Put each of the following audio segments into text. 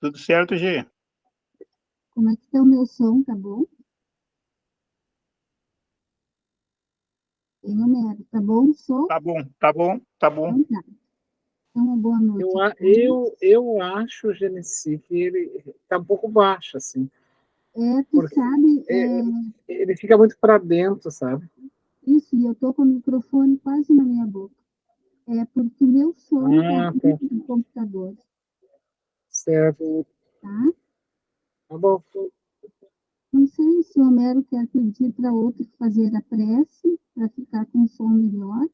Tudo certo, Gi? Como é que tá o meu som, tá bom? Hein, Homero, tá bom o som? Tá bom, tá bom, tá bom. Então tá. Então, uma boa noite Eu, a a- todos. eu, eu acho, Genesi, que ele está um pouco baixo, assim, Tu porque sabe, ele fica muito para dentro, sabe? isso, e eu tô com o microfone quase na minha boca. É porque o meu som tá Ah, tá dentro do computador, certo. tá? Tá bom. Não sei se o Homero quer pedir para outro fazer a prece, para ficar com o som melhor.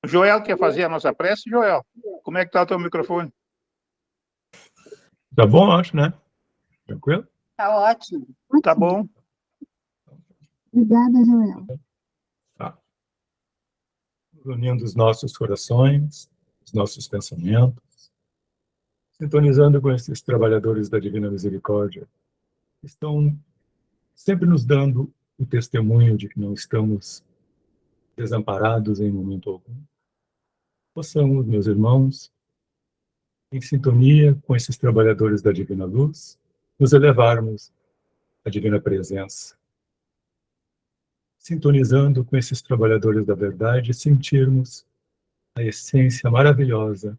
O Joel quer fazer a nossa prece, Joel? Como é que tá o teu microfone? Tá bom, acho, né? Tranquilo? Tá ótimo. Tá Ótimo. bom? Obrigada, Joel. Tá. Unindo os nossos corações, os nossos pensamentos, sintonizando com esses trabalhadores da Divina Misericórdia, que estão sempre nos dando o testemunho de que não estamos desamparados em momento algum. Possamos, meus irmãos, em sintonia com esses trabalhadores da Divina Luz, nos elevarmos à Divina Presença, sintonizando com esses trabalhadores da verdade, sentirmos a essência maravilhosa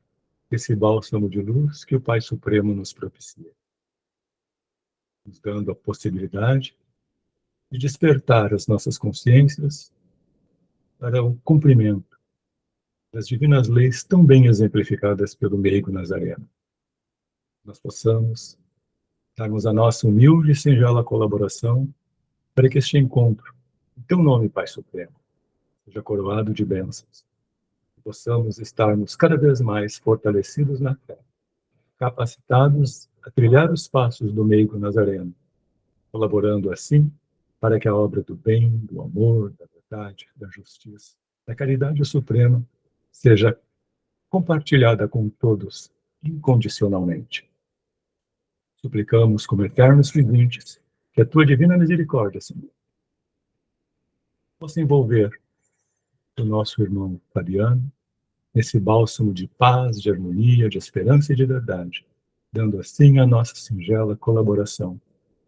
desse bálsamo de luz que o Pai Supremo nos propicia, nos dando a possibilidade de despertar as nossas consciências para o cumprimento das divinas leis tão bem exemplificadas pelo meigo Nazareno. Nós possamos darmos a nossa humilde e singela colaboração para que este encontro, em teu nome, Pai Supremo, seja coroado de bênçãos. Possamos estarmos cada vez mais fortalecidos na fé, capacitados a trilhar os passos do meigo Nazareno, colaborando assim para que a obra do bem, do amor, da verdade, da justiça, da caridade suprema seja compartilhada com todos incondicionalmente. Suplicamos como eternos pedintes que a tua divina misericórdia, Senhor, possa envolver o nosso irmão Fabiano nesse bálsamo de paz, de harmonia, de esperança e de verdade, dando assim a nossa singela colaboração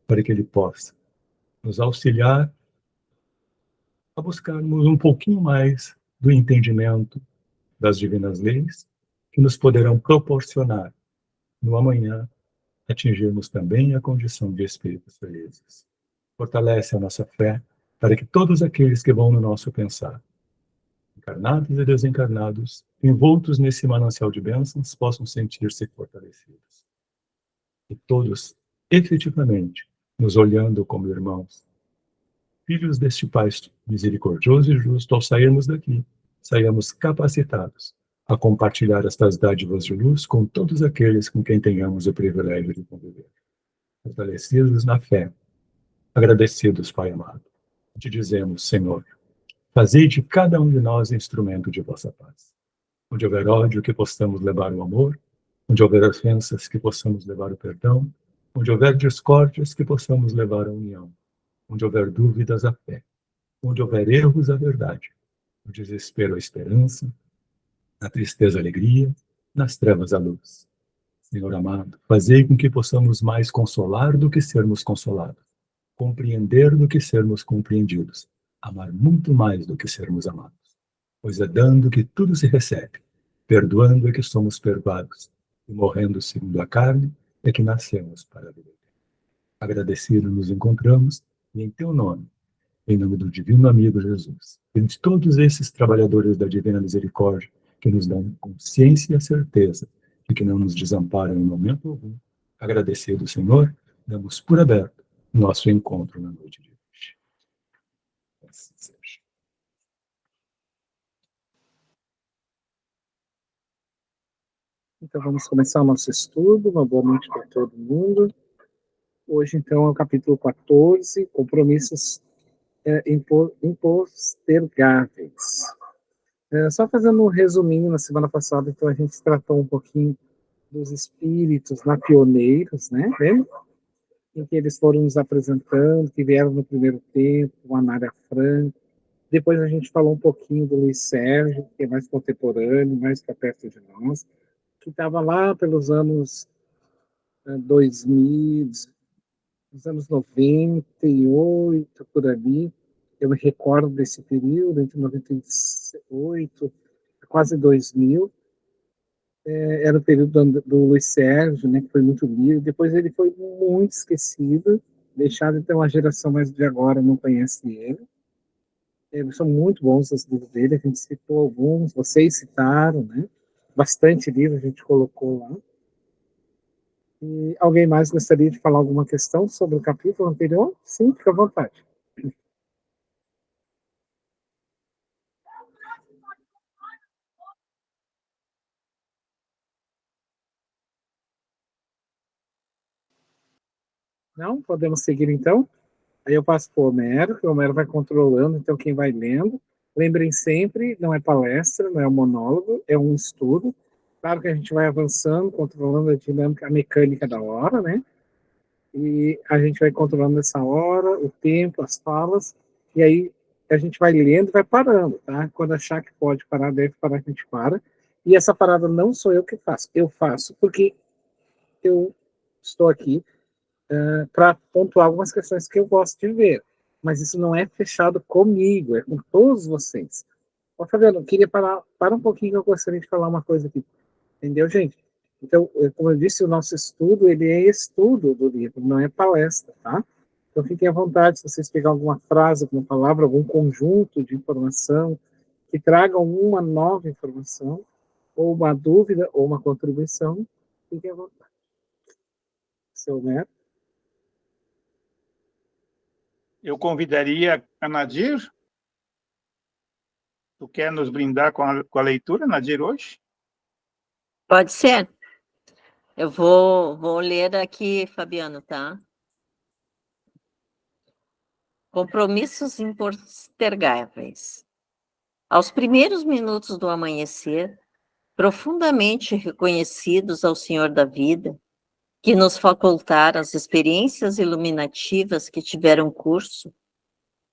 para que ele possa nos auxiliar a buscarmos um pouquinho mais do entendimento das divinas leis que nos poderão proporcionar, no amanhã, atingirmos também a condição de espíritos felizes. Fortalece a nossa fé para que todos aqueles que vão no nosso pensar, encarnados e desencarnados, envoltos nesse manancial de bênçãos, possam sentir-se fortalecidos. E todos, efetivamente, nos olhando como irmãos, filhos deste Pai misericordioso e justo, ao sairmos daqui, saiamos capacitados a compartilhar estas dádivas de luz com todos aqueles com quem tenhamos o privilégio de conviver. Fortalecidos na fé, agradecidos, Pai amado, te dizemos, Senhor, fazei de cada um de nós instrumento de vossa paz. Onde houver ódio, que possamos levar o amor, onde houver ofensas, que possamos levar o perdão, onde houver discórdias, que possamos levar a união, onde houver dúvidas, a fé, onde houver erros, a verdade, no desespero, a esperança, na tristeza, a alegria, nas trevas, a luz. Senhor amado, fazei com que possamos mais consolar do que sermos consolados, compreender do que sermos compreendidos, amar muito mais do que sermos amados. Pois é dando que tudo se recebe, perdoando é que somos perdoados, e morrendo segundo a carne é que nascemos para a vida. Agradecidos nos encontramos, e em teu nome, em nome do divino amigo Jesus, e de todos esses trabalhadores da divina misericórdia, que nos dão consciência e a certeza de que não nos desamparam em momento algum, agradecido, Senhor, damos por aberto nosso encontro na noite de hoje. Assim seja. Então vamos começar o nosso estudo. Uma boa noite para todo mundo. Hoje, então, é o capítulo 14, compromissos impostergáveis. Só fazendo um resuminho, na semana passada, então, a gente tratou um pouquinho dos espíritos na Pioneiros, né? Lembra? Em que eles foram nos apresentando, que vieram no primeiro tempo, com a Nária Franco. Depois a gente falou um pouquinho do Luiz Sérgio, que é mais contemporâneo, mais para perto de nós. que estava lá pelos anos 2000, nos anos 98, por ali. Eu me recordo desse período, entre 98 e quase 2000. Era o período do Luiz Sérgio, né, que foi muito lido. Depois ele foi muito esquecido, deixado, então a geração mais de agora não conhece ele. São muito bons os livros dele, a gente citou alguns, vocês citaram, né? Bastante livro a gente colocou lá. E alguém mais gostaria de falar alguma questão sobre o capítulo anterior? Sim, fica à vontade. Não? Podemos seguir então? Aí eu passo para o Homero, que o Homero vai controlando, então quem vai lendo. Lembrem sempre, não é palestra, não é um monólogo, é um estudo. Claro que a gente vai avançando, controlando a dinâmica, a mecânica da hora, né? E a gente vai controlando essa hora, o tempo, as falas, e aí a gente vai lendo e vai parando, tá? Quando achar que pode parar, deve parar, a gente para. E essa parada não sou eu que faço, eu faço porque eu estou aqui para pontuar algumas questões que eu gosto de ver. Mas isso não é fechado comigo, é com todos vocês. Ó, Fabiano, eu queria parar um pouquinho, que eu gostaria de falar uma coisa aqui. Entendeu, gente? Então, como eu disse, o nosso estudo, ele é estudo do livro, não é palestra, tá? Então, fiquem à vontade, se vocês pegarem alguma frase, alguma palavra, algum conjunto de informação, que tragam uma nova informação, ou uma dúvida, ou uma contribuição, fiquem à vontade. Seu Neto? Eu convidaria a Nadir. Tu quer nos brindar com a leitura, Nadir, hoje? Pode ser. Eu vou ler aqui, Fabiano, tá? Compromissos impostergáveis. Aos primeiros minutos do amanhecer, profundamente reconhecidos ao Senhor da vida, que nos facultara as experiências iluminativas que tiveram curso,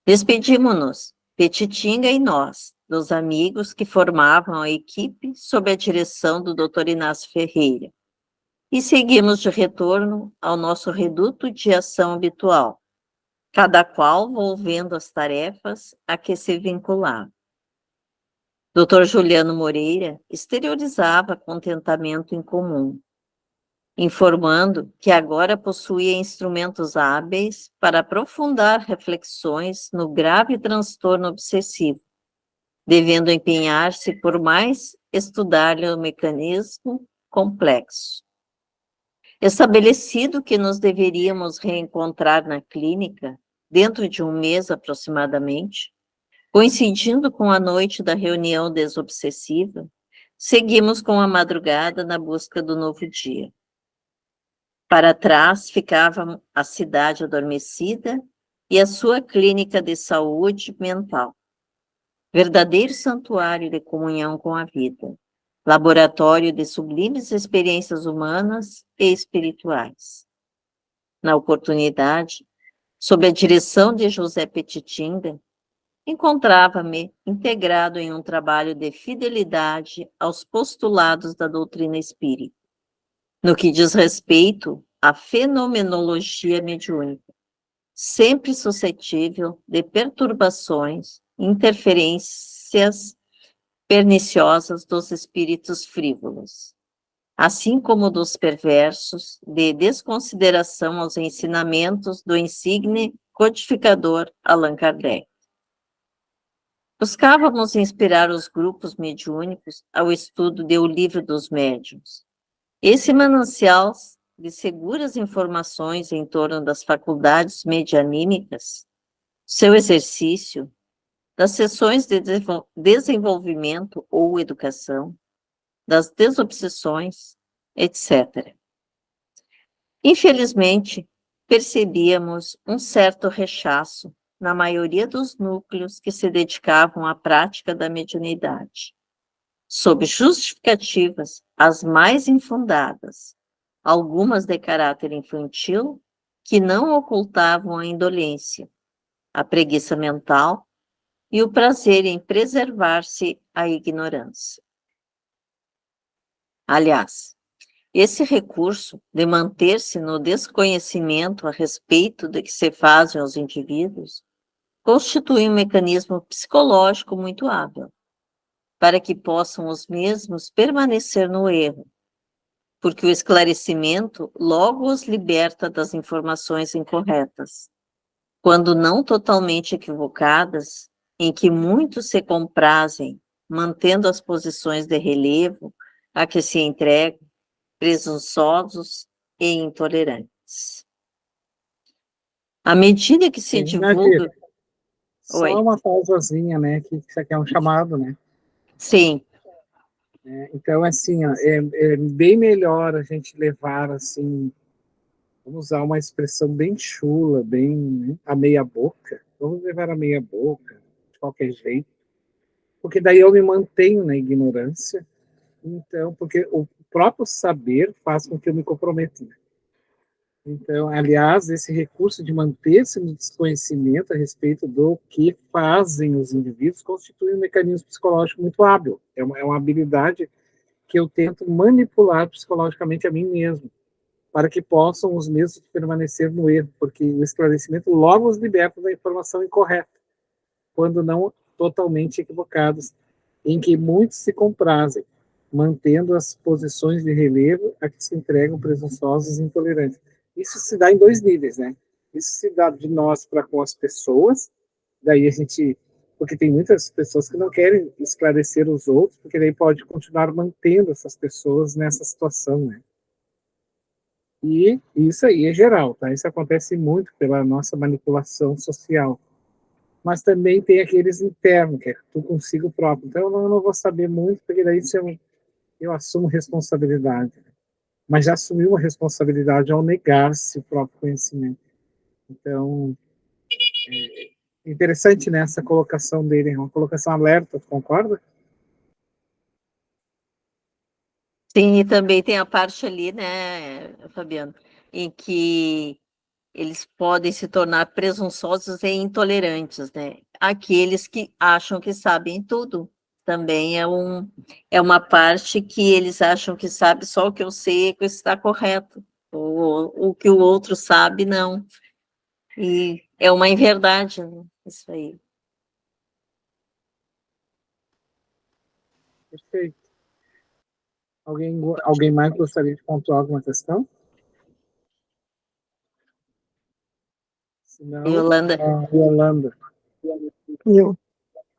despedimos-nos, Petitinga e nós, dos amigos que formavam a equipe sob a direção do Dr. Inácio Ferreira, e seguimos de retorno ao nosso reduto de ação habitual, cada qual volvendo as tarefas a que se vinculava. Dr. Juliano Moreira exteriorizava contentamento em comum, informando que agora possuía instrumentos hábeis para aprofundar reflexões no grave transtorno obsessivo, devendo empenhar-se por mais estudar-lhe o mecanismo complexo. Estabelecido que nos deveríamos reencontrar na clínica, dentro de um mês aproximadamente, coincidindo com a noite da reunião desobsessiva, seguimos com a madrugada na busca do novo dia. Para trás ficava a cidade adormecida e a sua clínica de saúde mental, verdadeiro santuário de comunhão com a vida, laboratório de sublimes experiências humanas e espirituais. Na oportunidade, sob a direção de José Petitinga, encontrava-me integrado em um trabalho de fidelidade aos postulados da doutrina espírita, no que diz respeito à fenomenologia mediúnica, sempre suscetível de perturbações, interferências perniciosas dos espíritos frívolos, assim como dos perversos, de desconsideração aos ensinamentos do insigne codificador Allan Kardec. Buscávamos inspirar os grupos mediúnicos ao estudo do Livro dos Médiuns. Esse manancial de seguras informações em torno das faculdades medianímicas, seu exercício, das sessões de desenvolvimento ou educação, das desobsessões, etc. Infelizmente, percebíamos um certo rechaço na maioria dos núcleos que se dedicavam à prática da mediunidade, sob justificativas as mais infundadas, algumas de caráter infantil, que não ocultavam a indolência, a preguiça mental e o prazer em preservar-se a ignorância. Aliás, esse recurso de manter-se no desconhecimento a respeito do que se fazem os indivíduos constitui um mecanismo psicológico muito hábil, para que possam os mesmos permanecer no erro, porque o esclarecimento logo os liberta das informações incorretas, quando não totalmente equivocadas, em que muitos se comprazem, mantendo as posições de relevo a que se entregam, presunçosos e intolerantes. À medida que se divulga... Só Oi. uma pausazinha, né, que isso aqui é um chamado, né? Sim. Então, assim, ó, é bem melhor a gente levar, assim, vamos usar uma expressão bem chula, bem, né, a meia boca. Vamos levar a meia boca, de qualquer jeito. Porque daí eu me mantenho na ignorância. Então, porque o próprio saber faz com que eu me comprometa. Então, aliás, esse recurso de manter-se no desconhecimento a respeito do que fazem os indivíduos constitui um mecanismo psicológico muito hábil. É uma habilidade que eu tento manipular psicologicamente a mim mesmo, para que possam os mesmos permanecer no erro, porque o esclarecimento logo os liberta da informação incorreta, quando não totalmente equivocados, em que muitos se comprazem, mantendo as posições de relevo a que se entregam presunçosos e intolerantes. Isso se dá em dois níveis, né? Isso se dá de nós para com as pessoas, daí a gente, porque tem muitas pessoas que não querem esclarecer os outros, porque daí pode continuar mantendo essas pessoas nessa situação, né? E isso aí é geral, tá? Isso acontece muito pela nossa manipulação social. Mas também tem aqueles internos, que é tu consigo próprio. Então, eu não vou saber muito, porque daí eu assumo responsabilidade. Mas já assumi uma responsabilidade ao negar-se o próprio conhecimento. Então, é interessante nessa colocação dele, é uma colocação alerta, concorda? Sim, e também tem a parte ali, né, Fabiano, em que eles podem se tornar presunçosos e intolerantes, né? Aqueles que acham que sabem tudo. Também é uma parte que eles acham que sabe só o que eu sei e que está correto. O que o outro sabe, não. E é uma inverdade, né? Isso aí. Perfeito. Alguém mais gostaria de pontuar alguma questão? Se não, Yolanda, Yolanda. Eu.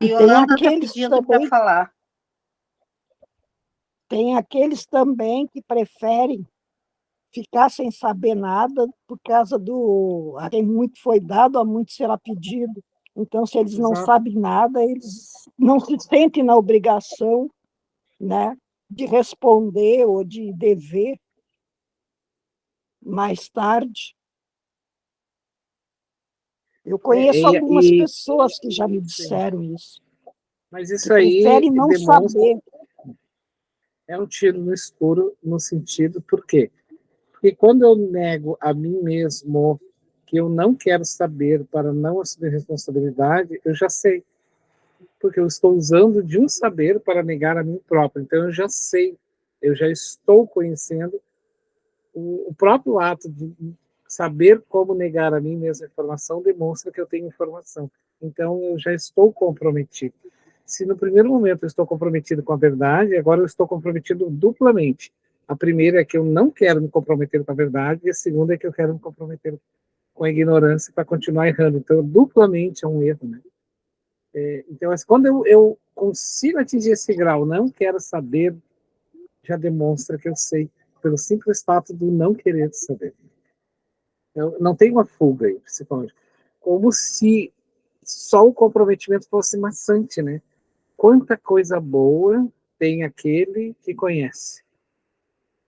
E tem Yolanda está aqueles pedindo para também, falar. tem aqueles também que preferem ficar sem saber nada por causa do a quem muito foi dado, a muito será pedido. Então, se eles não Exato. sabem nada, eles não se sentem na obrigação, né, de responder ou de dever mais tarde. Eu conheço algumas pessoas que já me disseram isso. Mas isso que aí preferem não demonstra saber. é um tiro no escuro no sentido por quê? Porque quando eu nego a mim mesmo que eu não quero saber para não assumir responsabilidade, eu já sei. Porque eu estou usando de um saber para negar a mim próprio. Então eu já sei, eu já estou conhecendo o próprio ato de saber como negar a mim mesma a informação demonstra que eu tenho informação. Então eu já estou comprometido. Se no primeiro momento eu estou comprometido com a verdade, agora eu estou comprometido duplamente. A primeira é que eu não quero me comprometer com a verdade, e a segunda é que eu quero me comprometer com a ignorância para continuar errando. Então, duplamente é um erro, né? Então, quando eu consigo atingir esse grau, não quero saber, já demonstra que eu sei, pelo simples fato do não querer saber. Eu não tem uma fuga aí, psicológica. Como se só o comprometimento fosse maçante, né? Quanta coisa boa tem aquele que conhece.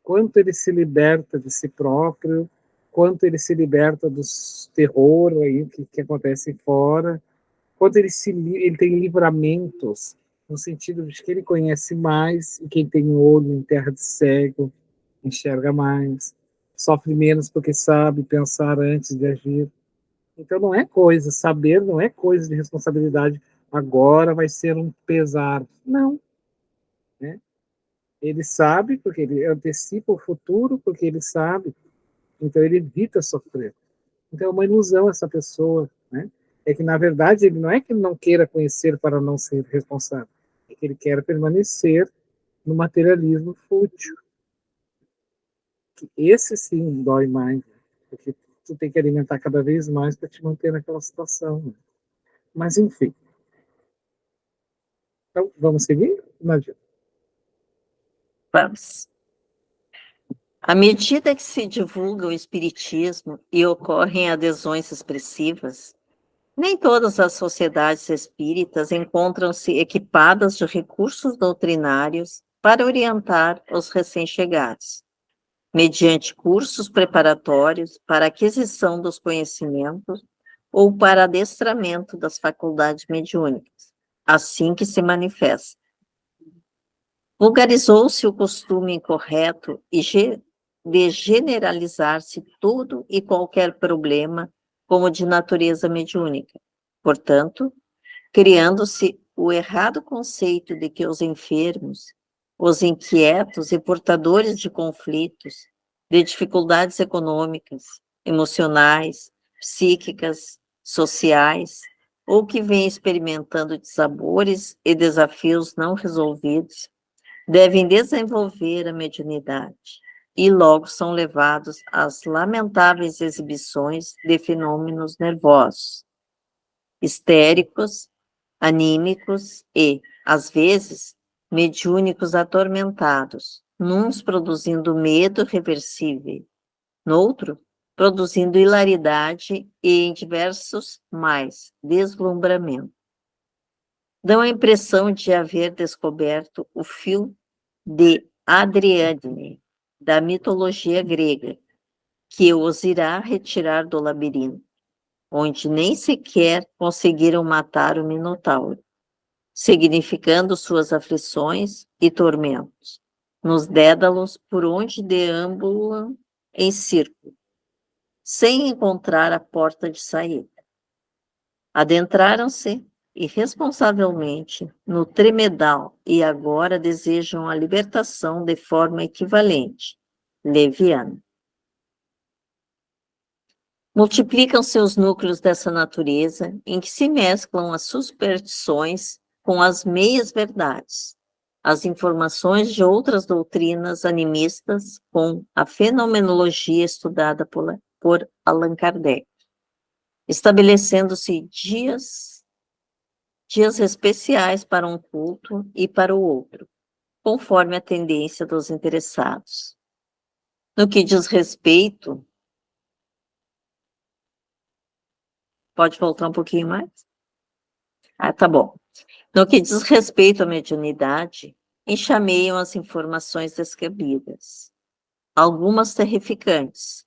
Quanto ele se liberta de si próprio, quanto ele se liberta dos terror aí que acontece fora, quanto ele tem livramentos, no sentido de que ele conhece mais, e quem tem olho em terra de cego enxerga mais, sofre menos porque sabe pensar antes de agir. Então não é coisa, saber não é coisa de responsabilidade, agora vai ser um pesar. Não, né? Ele sabe, porque ele antecipa o futuro, porque ele sabe, então ele evita sofrer. Então é uma ilusão essa pessoa, né? É que, na verdade, ele não é que ele não queira conhecer para não ser responsável, é que ele quer permanecer no materialismo fútil. Esse sim dói mais, né? Porque tu tem que alimentar cada vez mais para te manter naquela situação. Né? Mas, enfim. Então, vamos seguir? Imagina. Vamos. À medida que se divulga o espiritismo e ocorrem adesões expressivas, nem todas as sociedades espíritas encontram-se equipadas de recursos doutrinários para orientar os recém-chegados, mediante cursos preparatórios para aquisição dos conhecimentos ou para adestramento das faculdades mediúnicas, assim que se manifesta. Vulgarizou-se o costume incorreto de generalizar-se tudo e qualquer problema como de natureza mediúnica. Portanto, criando-se o errado conceito de que os enfermos, os inquietos e portadores de conflitos, de dificuldades econômicas, emocionais, psíquicas, sociais, ou que vêm experimentando dissabores e desafios não resolvidos, devem desenvolver a mediunidade e logo são levados às lamentáveis exibições de fenômenos nervosos, histéricos, anímicos e, às vezes, mediúnicos atormentados, nuns produzindo medo reversível, noutro, produzindo hilaridade e, em diversos mais, deslumbramento. Dão a impressão de haver descoberto o fio de Ariadne, da mitologia grega, que os irá retirar do labirinto, onde nem sequer conseguiram matar o Minotauro, significando suas aflições e tormentos, nos dédalos por onde deambulam em círculo, sem encontrar a porta de saída. Adentraram-se irresponsavelmente no tremedal e agora desejam a libertação de forma equivalente, leviana. Multiplicam-se os núcleos dessa natureza em que se mesclam as superstições com as meias-verdades, as informações de outras doutrinas animistas com a fenomenologia estudada por Allan Kardec, estabelecendo-se dias especiais para um culto e para o outro, conforme a tendência dos interessados. No que diz respeito... Pode voltar um pouquinho mais? Tá bom. No que diz respeito à mediunidade, enxameiam as informações descabidas, algumas terrificantes,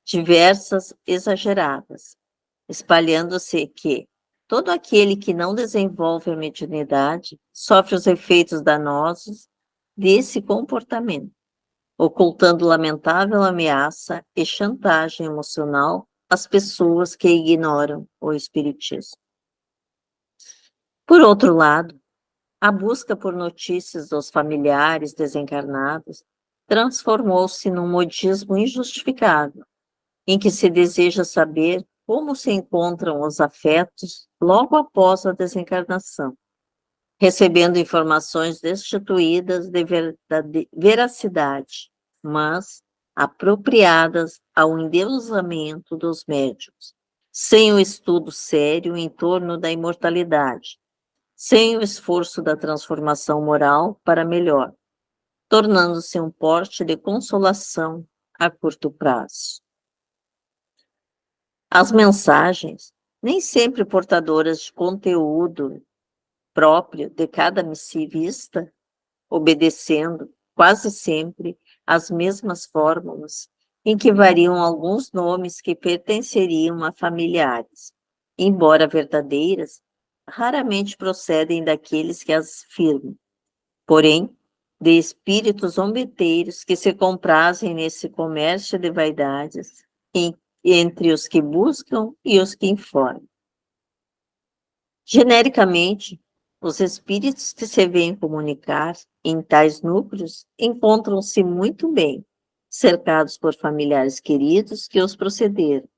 diversas exageradas, espalhando-se que todo aquele que não desenvolve a mediunidade sofre os efeitos danosos desse comportamento, ocultando lamentável ameaça e chantagem emocional às pessoas que ignoram o espiritismo. Por outro lado, a busca por notícias dos familiares desencarnados transformou-se num modismo injustificável, em que se deseja saber como se encontram os afetos logo após a desencarnação, recebendo informações destituídas de veracidade, mas apropriadas ao endeusamento dos médiuns, sem o estudo sério em torno da imortalidade, sem o esforço da transformação moral para melhor, tornando-se um porte de consolação a curto prazo. As mensagens, nem sempre portadoras de conteúdo próprio de cada missivista, obedecendo quase sempre as mesmas fórmulas, em que variam alguns nomes que pertenceriam a familiares, embora verdadeiras, raramente procedem daqueles que as firmam, porém, de espíritos zombeteiros que se comprazem nesse comércio de vaidades, entre os que buscam e os que informam. Genericamente, Os espíritos que se veem comunicar em tais núcleos encontram-se muito bem, cercados por familiares queridos que os procederam,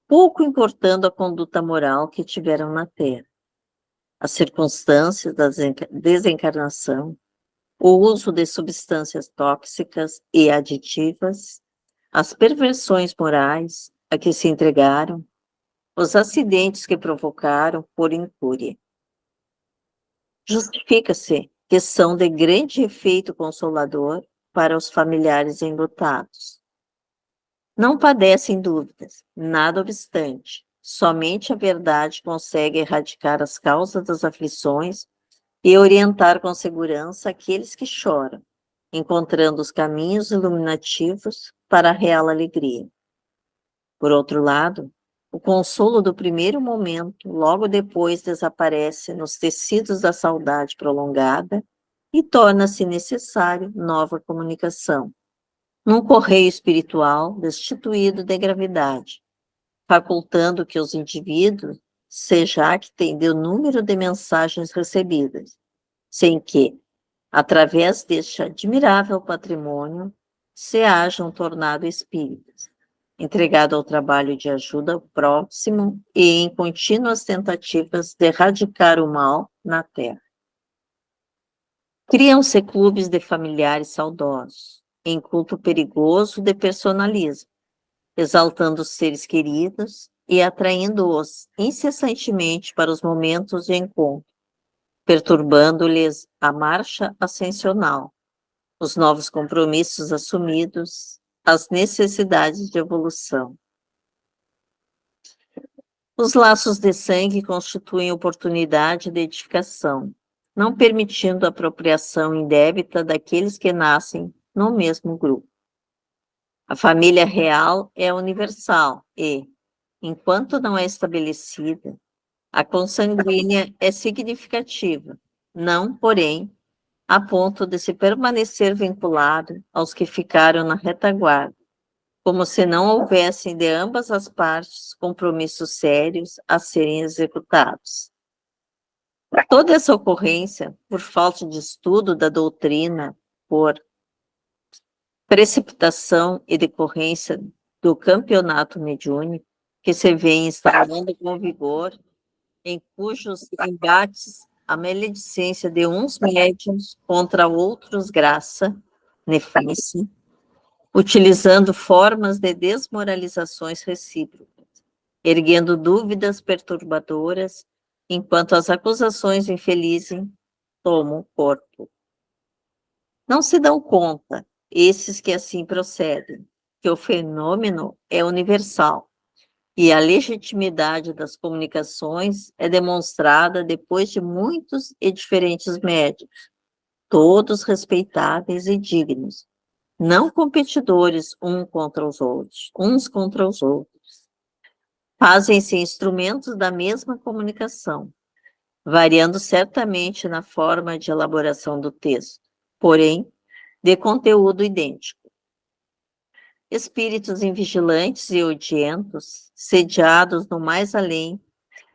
pouco importando a conduta moral que tiveram na Terra. As circunstâncias da desencarnação, o uso de substâncias tóxicas e aditivas, as perversões morais a que se entregaram, os acidentes que provocaram por incúria. Justifica-se que são de grande efeito consolador para os familiares enlutados. Não padecem dúvidas, nada obstante, somente a verdade consegue erradicar as causas das aflições e orientar com segurança aqueles que choram, encontrando os caminhos iluminativos para a real alegria. Por outro lado, o consolo do primeiro momento logo depois desaparece nos tecidos da saudade prolongada e torna-se necessário nova comunicação, num correio espiritual destituído de gravidade, facultando que os indivíduos se jactem do número de mensagens recebidas, sem que, através deste admirável patrimônio, se hajam tornado espíritas, entregado ao trabalho de ajuda ao próximo e em contínuas tentativas de erradicar o mal na Terra. Criam-se clubes de familiares saudosos, em culto perigoso de personalismo, exaltando os seres queridos e atraindo-os incessantemente para os momentos de encontro, perturbando-lhes a marcha ascensional, os novos compromissos assumidos, as necessidades de evolução. Os laços de sangue constituem oportunidade de edificação, não permitindo a apropriação indébita daqueles que nascem no mesmo grupo. A família real é universal e, enquanto não é estabelecida, a consanguínea é significativa, não, porém, a ponto de se permanecer vinculado aos que ficaram na retaguarda, como se não houvessem de ambas as partes compromissos sérios a serem executados. Toda essa ocorrência, por falta de estudo da doutrina, por precipitação e decorrência do campeonato mediúnico, que se vem instalando com vigor, em cujos embates a maledicência de uns médiuns contra outros graça, nefícia, utilizando formas de desmoralizações recíprocas, erguendo dúvidas perturbadoras, enquanto as acusações infelizes tomam corpo. Não se dão conta, esses que assim procedem, que o fenômeno é universal, e a legitimidade das comunicações é demonstrada depois de muitos e diferentes médiuns, todos respeitáveis e dignos, não competidores uns contra os outros. Fazem-se instrumentos da mesma comunicação, variando certamente na forma de elaboração do texto, porém, de conteúdo idêntico. Espíritos invigilantes e odientos, sediados no mais além,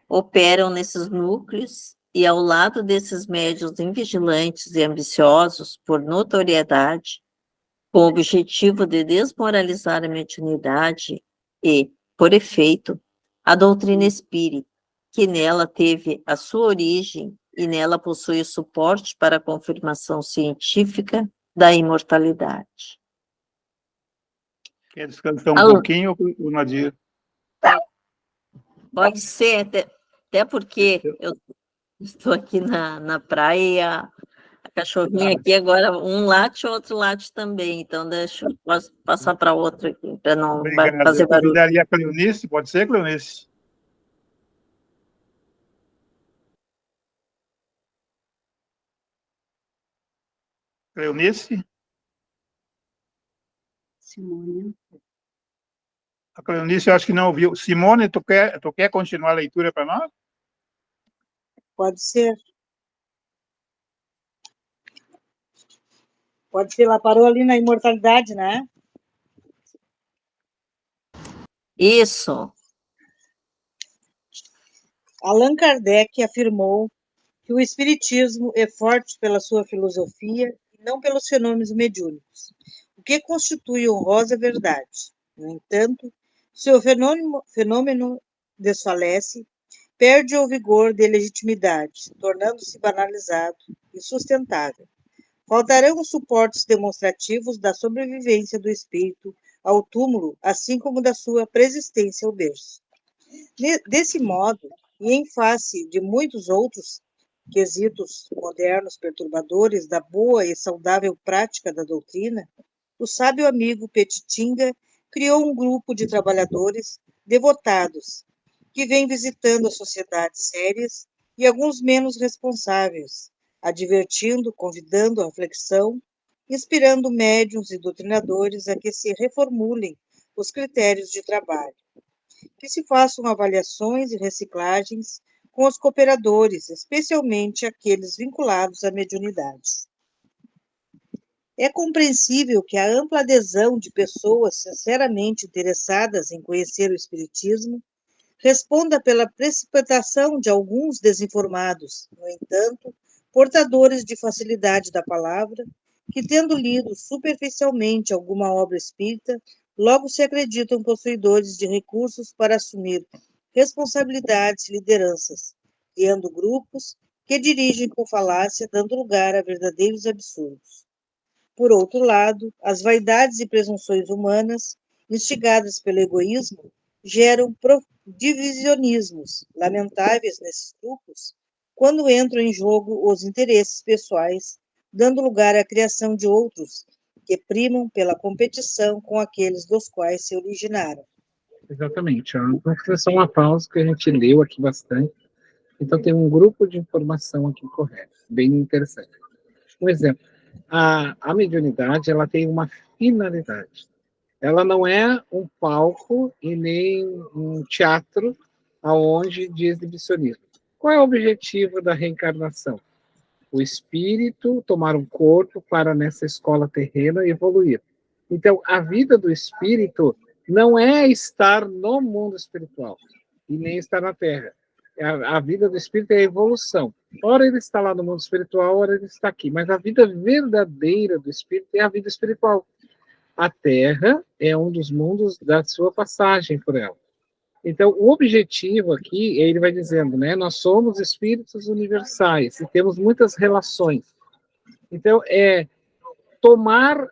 operam nesses núcleos e ao lado desses médiuns invigilantes e ambiciosos por notoriedade, com o objetivo de desmoralizar a mediunidade e, por efeito, a doutrina espírita, que nela teve a sua origem e nela possui o suporte para a confirmação científica da imortalidade. Quer descansar um Alô? pouquinho, o Nadir? Pode ser, até porque eu estou aqui na praia e a cachorrinha aqui agora, um late, outro late também, então deixa eu passar para outro aqui, para não Obrigado. fazer Eu barulho. convidaria a Cleonice, pode ser, Cleonice? Cleonice? Simone. A Cleonice, eu acho que não ouviu. Simone, tu quer continuar a leitura para nós? Pode ser. Pode ser, ela parou ali na imortalidade, né? Isso. Allan Kardec afirmou que o espiritismo é forte pela sua filosofia e não pelos fenômenos mediúnicos, o que constitui honrosa verdade. No entanto, seu fenômeno desfalece, perde o vigor de legitimidade, tornando-se banalizado e sustentável. Faltarão os suportes demonstrativos da sobrevivência do espírito ao túmulo, assim como da sua persistência ao berço. Desse modo, e em face de muitos outros quesitos modernos perturbadores da boa e saudável prática da doutrina, o sábio amigo Petitinga criou um grupo de trabalhadores devotados que vem visitando as sociedades sérias e alguns menos responsáveis, advertindo, convidando à reflexão, inspirando médiuns e doutrinadores a que se reformulem os critérios de trabalho, que se façam avaliações e reciclagens com os cooperadores, especialmente aqueles vinculados à mediunidade. É compreensível que a ampla adesão de pessoas sinceramente interessadas em conhecer o Espiritismo responda pela precipitação de alguns desinformados, no entanto, portadores de facilidade da palavra, que, tendo lido superficialmente alguma obra espírita, logo se acreditam possuidores de recursos para assumir responsabilidades e lideranças, criando grupos que dirigem com falácia, dando lugar a verdadeiros absurdos. Por outro lado, as vaidades e presunções humanas, instigadas pelo egoísmo, geram divisionismos lamentáveis nesses grupos, quando entram em jogo os interesses pessoais, dando lugar à criação de outros que primam pela competição com aqueles dos quais se originaram. Exatamente. Vamos fazer só uma pausa, que a gente leu aqui bastante. Então, tem um grupo de informação aqui correto, bem interessante. Um exemplo, a mediunidade, ela tem uma finalidade. Ela não é um palco e nem um teatro aonde de exibicionismo. Qual é o objetivo da reencarnação? O espírito tomar um corpo para, nessa escola terrena, evoluir. Então, a vida do espírito não é estar no mundo espiritual e nem estar na Terra. A vida do espírito é a evolução. Ora ele está lá no mundo espiritual, ora ele está aqui. Mas a vida verdadeira do espírito é a vida espiritual. A Terra é um dos mundos da sua passagem por ela. Então, o objetivo aqui, ele vai dizendo, né? Nós somos espíritos universais e temos muitas relações. Então, tomar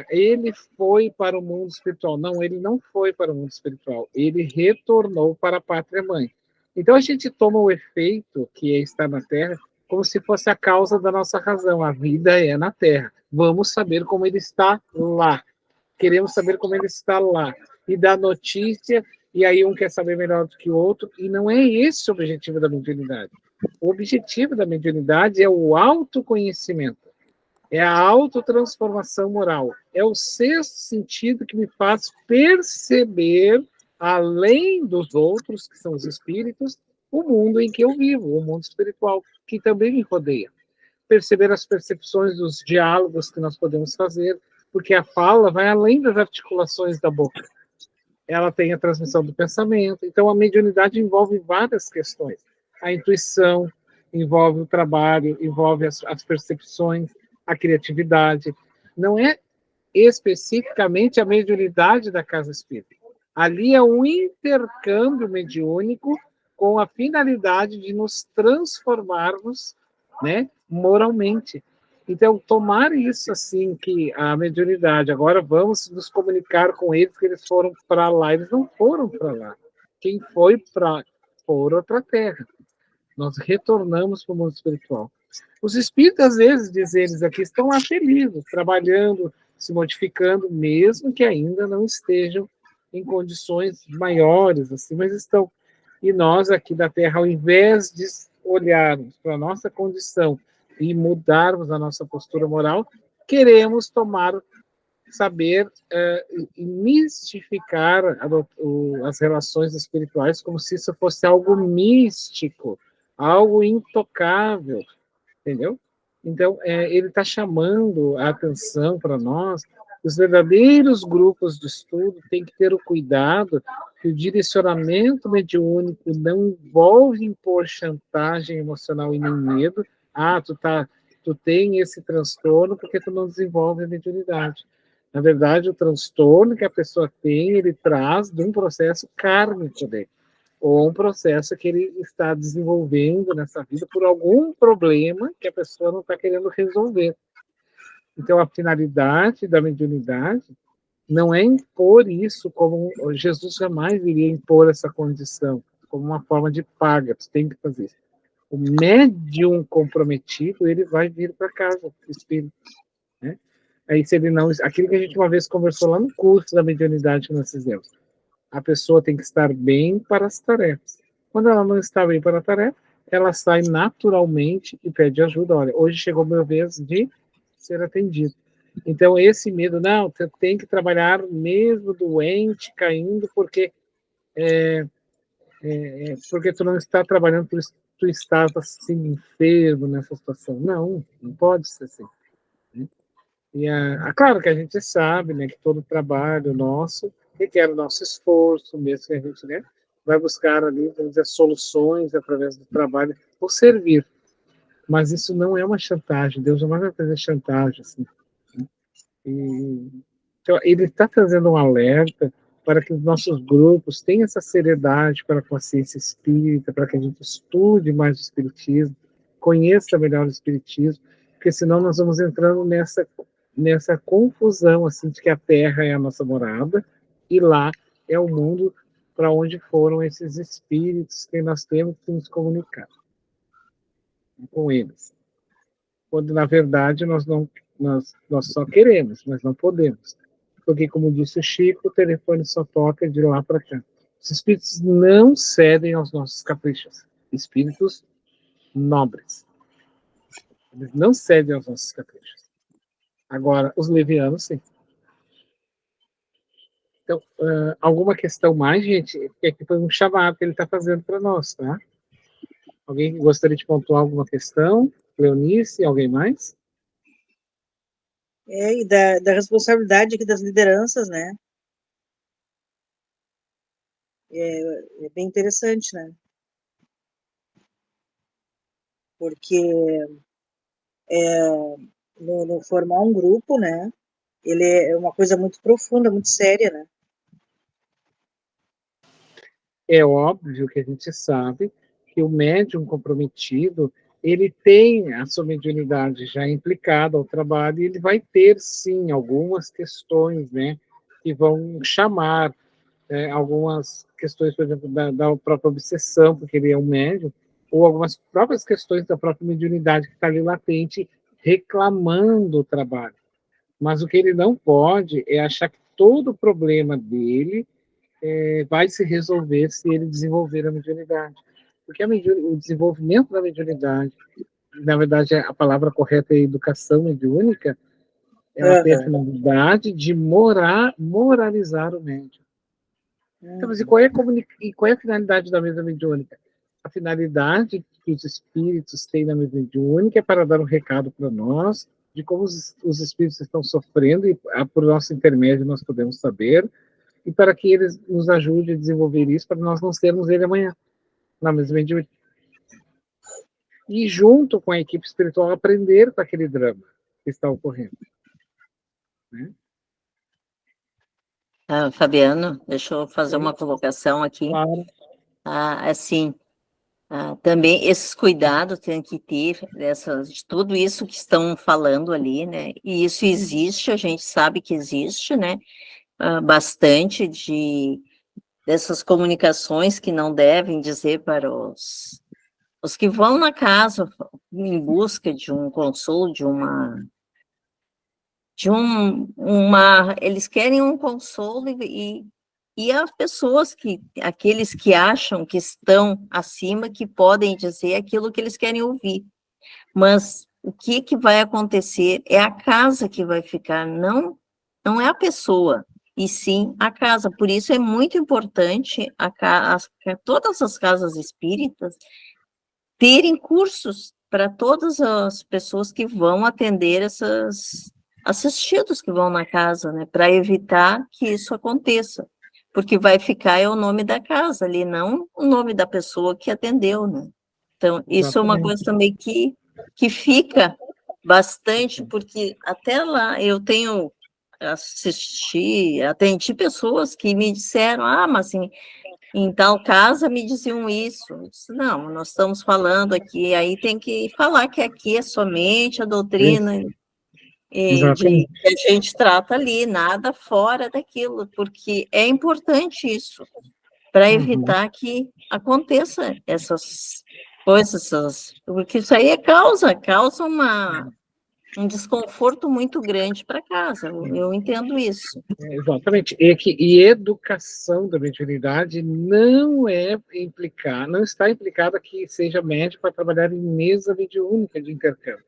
ele foi para o mundo espiritual. Não, ele não foi para o mundo espiritual. Ele retornou para a pátria mãe. Então, a gente toma o efeito que é estar na Terra como se fosse a causa da nossa razão. A vida é na Terra. Vamos saber como ele está lá. Queremos saber como ele está lá. E dar notícia, e aí um quer saber melhor do que o outro, e não é esse o objetivo da mediunidade. O objetivo da mediunidade é o autoconhecimento, é a autotransformação moral, é o sexto sentido que me faz perceber, além dos outros, que são os espíritos, o mundo em que eu vivo, o mundo espiritual, que também me rodeia. Perceber as percepções dos diálogos que nós podemos fazer, porque a fala vai além das articulações da boca. Ela tem a transmissão do pensamento. Então, a mediunidade envolve várias questões. A intuição envolve o trabalho, envolve as percepções, a criatividade. Não é especificamente a mediunidade da casa espírita. Ali é um intercâmbio mediúnico com a finalidade de nos transformarmos, né, moralmente. Então, tomar isso assim, que a mediunidade, agora vamos nos comunicar com eles, que eles foram para lá. Eles não foram para lá. Quem foi para outra terra. Nós retornamos para o mundo espiritual. Os espíritos, às vezes, diz eles aqui, estão lá felizes, trabalhando, se modificando, mesmo que ainda não estejam em condições maiores, assim, mas estão. E nós aqui da Terra, ao invés de olharmos para a nossa condição e mudarmos a nossa postura moral, queremos saber e mistificar as relações espirituais como se isso fosse algo místico, algo intocável, entendeu? Então, ele está chamando a atenção para nós Os verdadeiros grupos de estudo têm que ter o cuidado que o direcionamento mediúnico não envolve impor chantagem emocional e nem medo. Ah, tu tem esse transtorno porque tu não desenvolve a mediunidade. Na verdade, o transtorno que a pessoa tem, ele traz de um processo kármico dele, ou um processo que ele está desenvolvendo nessa vida por algum problema que a pessoa não está querendo resolver. Então, a finalidade da mediunidade não é impor isso como Jesus jamais iria impor essa condição como uma forma de paga, tu tem que fazer isso. O médium comprometido, ele vai vir para casa, o espírito, né? Aí se ele não, aquilo que a gente uma vez conversou lá no curso da mediunidade que nós fizemos, a pessoa tem que estar bem para as tarefas. Quando ela não está bem para a tarefa, ela sai naturalmente e pede ajuda. Olha, hoje chegou a minha vez de ser atendido. Então, esse medo, não, você tem que trabalhar mesmo doente, caindo, porque porque tu não está trabalhando, tu estás assim, enfermo nessa situação. Não, não pode ser assim. Né? E claro que a gente sabe, né, que todo trabalho nosso requer o nosso esforço, mesmo que a gente, né, vai buscar ali, vamos dizer, soluções através do trabalho, por servir. Mas isso não é uma chantagem, Deus jamais vai fazer chantagem, assim. Então, ele está trazendo um alerta para que os nossos grupos tenham essa seriedade para a consciência espírita, para que a gente estude mais o espiritismo, conheça melhor o espiritismo, porque senão nós vamos entrando nessa confusão assim de que a Terra é a nossa morada e lá é o mundo para onde foram esses espíritos que nós temos que nos comunicar com eles. Quando na verdade nós só queremos, mas não podemos. Porque, como disse o Chico, o telefone só toca de lá para cá. Os espíritos não cedem aos nossos caprichos. Espíritos nobres. Eles não cedem aos nossos caprichos. Agora, os levianos, sim. Então, alguma questão mais, gente? Aqui foi um chamado que ele está fazendo para nós, tá? Alguém gostaria de pontuar alguma questão? Cleonice, alguém mais? E da responsabilidade aqui das lideranças, né? É bem interessante, né? Porque no formar um grupo, né? Ele é uma coisa muito profunda, muito séria, né? É óbvio que a gente sabe que o médium comprometido, ele tem a sua mediunidade já implicada ao trabalho e ele vai ter, sim, algumas questões, né, que vão chamar algumas questões, por exemplo, da própria obsessão, porque ele é um médium, ou algumas próprias questões da própria mediunidade que está ali latente, reclamando o trabalho. Mas o que ele não pode é achar que todo o problema dele vai se resolver se ele desenvolver a mediunidade. Porque o desenvolvimento da mediunidade, na verdade, a palavra correta é educação mediúnica, ela tem a finalidade de moralizar o médium. Então, mas qual é a finalidade da mesa mediúnica? A finalidade que os espíritos têm na mesa mediúnica é para dar um recado para nós de como os espíritos estão sofrendo e por nosso intermédio nós podemos saber, e para que eles nos ajudem a desenvolver isso, para nós não sermos ele amanhã, na mesma mediúnica. E junto com a equipe espiritual aprender com aquele drama que está ocorrendo. Né? Fabiano, deixa eu fazer uma colocação aqui. Claro. Assim, também esses cuidados tem que ter de tudo isso que estão falando ali, né? E isso existe, a gente sabe que existe, né? Bastante dessas comunicações que não devem dizer para os que vão na casa em busca de um consolo, eles querem um consolo e as pessoas aqueles que acham que estão acima, que podem dizer aquilo que eles querem ouvir. Mas o que vai acontecer é a casa que vai ficar, não é a pessoa, e sim a casa. Por isso é muito importante todas as casas espíritas terem cursos para todas as pessoas que vão atender assistidos que vão na casa, né, para evitar que isso aconteça, porque vai ficar o nome da casa ali, não o nome da pessoa que atendeu, né? Então, isso é uma coisa também que fica bastante, porque até lá eu tenho atendi pessoas que me disseram, mas em tal casa me diziam isso. Eu disse, não, nós estamos falando aqui, aí tem que falar que aqui é somente a doutrina Exatamente. que a gente trata ali, nada fora daquilo, porque é importante isso, para evitar que aconteça essas coisas, porque isso aí causa um desconforto muito grande para casa, eu entendo isso. Exatamente. E educação da mediunidade não está implicada que seja médico para trabalhar em mesa mediúnica de intercâmbio.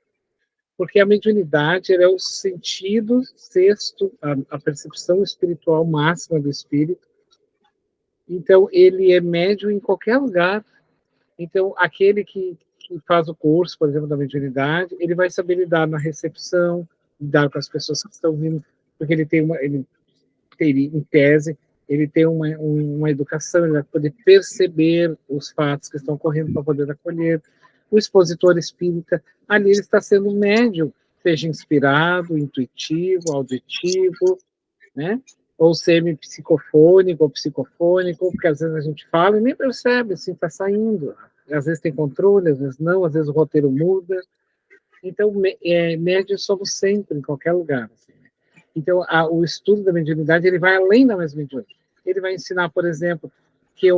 Porque a mediunidade é o sentido sexto, a percepção espiritual máxima do espírito. Então, ele é médium em qualquer lugar. Então, aquele que faz o curso, por exemplo, da mediunidade, ele vai saber lidar na recepção, lidar com as pessoas que estão vindo, porque ele teria, em tese, ele tem uma educação, ele vai poder perceber os fatos que estão ocorrendo para poder acolher. O expositor espírita, ali ele está sendo médium, seja inspirado, intuitivo, auditivo, né? Ou semi-psicofônico ou psicofônico, porque às vezes a gente fala e nem percebe, assim, está saindo. Às vezes tem controle, às vezes não, às vezes o roteiro muda. Então, médium somos sempre, em qualquer lugar. Assim. Então, o estudo da mediunidade, ele vai além da mesma mediunidade. Ele vai ensinar, por exemplo, que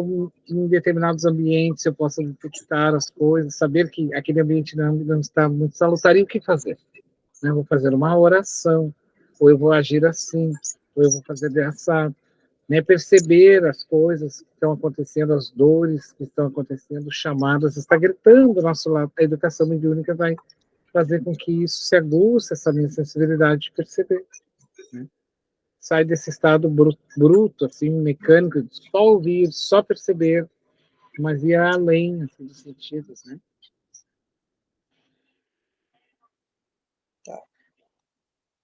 em determinados ambientes eu possa detectar as coisas, saber que aquele ambiente não está muito salutar e o que fazer. Eu vou fazer uma oração, ou eu vou agir assim, ou eu vou fazer dessa, né, perceber as coisas que estão acontecendo, as dores que estão acontecendo, chamadas, está gritando do nosso lado. A educação mediúnica vai fazer com que isso se aguce, essa minha sensibilidade de perceber. Né? Sai desse estado bruto, assim, mecânico, de só ouvir, só perceber, mas ir além assim, dos sentidos, né?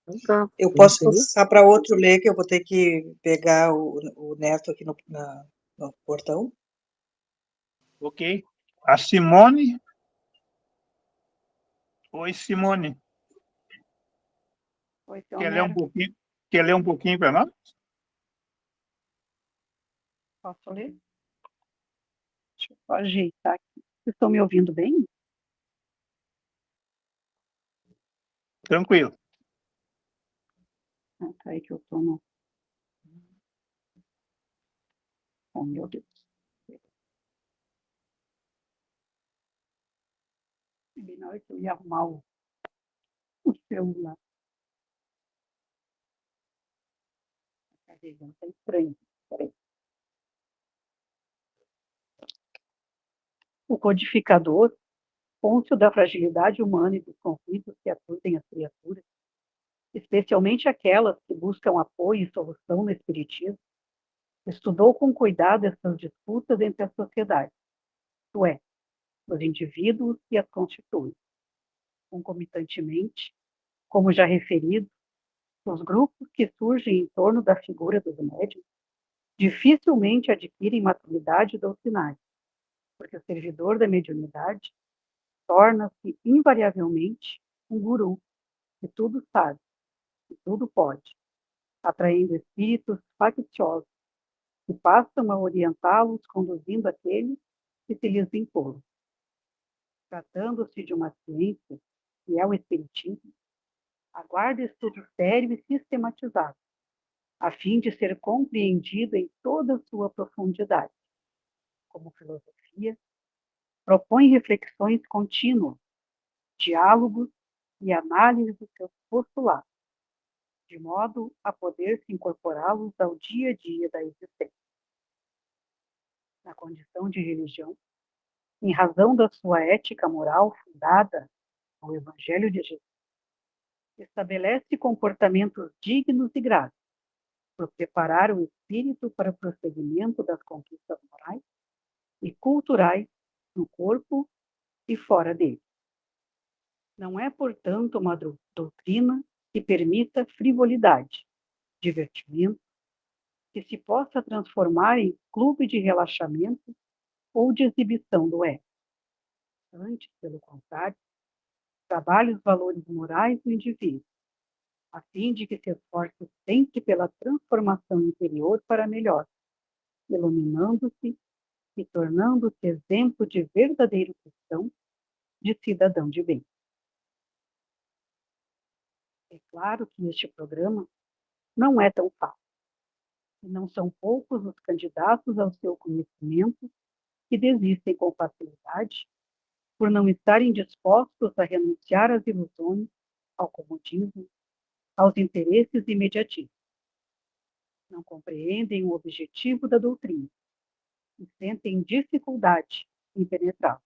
Então, tá. Eu posso passar para outro ler, que eu vou ter que pegar o Neto aqui no portão. Ok. A Simone. Oi, Simone. Oi, Quer ler um pouquinho para nós? Posso ler? Deixa eu só ajeitar aqui. Vocês estão me ouvindo bem? Tranquilo. Tá aí que eu estou no... Oh, meu Deus. Bem na hora que eu ia arrumar o celular. Cadê? Não tá estranho. Peraí. O codificador, cônscio da fragilidade humana e dos conflitos que aturdem as criaturas, especialmente aquelas que buscam apoio e solução no espiritismo, estudou com cuidado essas disputas entre as sociedades, isto é, os indivíduos que as constituem. Concomitantemente, como já referido, os grupos que surgem em torno da figura dos médiuns dificilmente adquirem maturidade doutrinária, porque o servidor da mediunidade torna-se invariavelmente um guru, que tudo sabe, que tudo pode, atraindo espíritos facciosos, que passam a orientá-los conduzindo aqueles que se lhes vinculam. Tratando-se de uma ciência, que é o espiritismo, aguarda estudo sério e sistematizado, a fim de ser compreendido em toda a sua profundidade. Como filosofia, propõe reflexões contínuas, diálogos e análise dos seus postulados, de modo a poder se incorporá-los ao dia a dia da existência. Na condição de religião, em razão da sua ética moral fundada no Evangelho de Jesus, estabelece comportamentos dignos e graves, por preparar o espírito para o prosseguimento das conquistas morais e culturais no corpo e fora dele. Não é, portanto, uma doutrina que permita frivolidade, divertimento, que se possa transformar em clube de relaxamento ou de exibição do ego. Antes, pelo contrário, trabalhe os valores morais do indivíduo, a fim de que se esforce sempre pela transformação interior para melhor, iluminando-se e tornando-se exemplo de verdadeiro cristão, de cidadão de bem. É claro que este programa não é tão fácil, e não são poucos os candidatos ao seu conhecimento que desistem com facilidade por não estarem dispostos a renunciar às ilusões, ao comodismo, aos interesses imediatistas. Não compreendem o objetivo da doutrina e sentem dificuldade em penetrá-lo.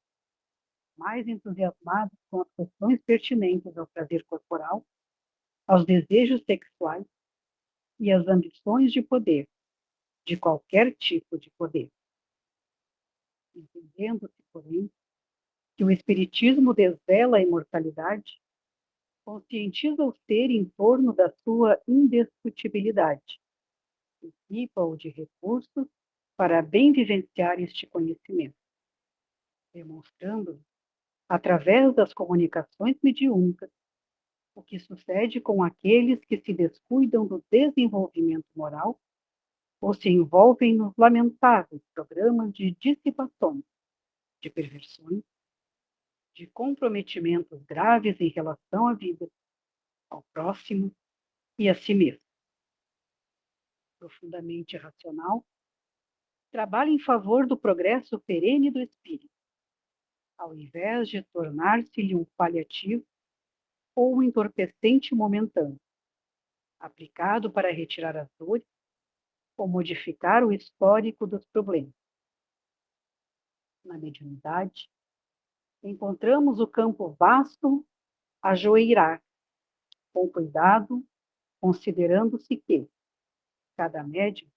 Mais entusiasmados com as questões pertinentes ao prazer corporal, aos desejos sexuais e às ambições de poder, de qualquer tipo de poder. Entendendo-se, porém, que o Espiritismo desvela a imortalidade, conscientiza o ser em torno da sua indestrutibilidade, equipa-o de recursos para bem vivenciar este conhecimento, demonstrando, através das comunicações mediúnicas, o que sucede com aqueles que se descuidam do desenvolvimento moral ou se envolvem nos lamentáveis programas de dissipações, de perversões, de comprometimentos graves em relação à vida, ao próximo e a si mesmo. Profundamente racional, trabalha em favor do progresso perene do espírito, ao invés de tornar-se-lhe um paliativo ou um entorpecente momentâneo, aplicado para retirar as dores ou modificar o histórico dos problemas. Na mediunidade, encontramos o campo vasto a joeirar, com cuidado, considerando-se que cada médium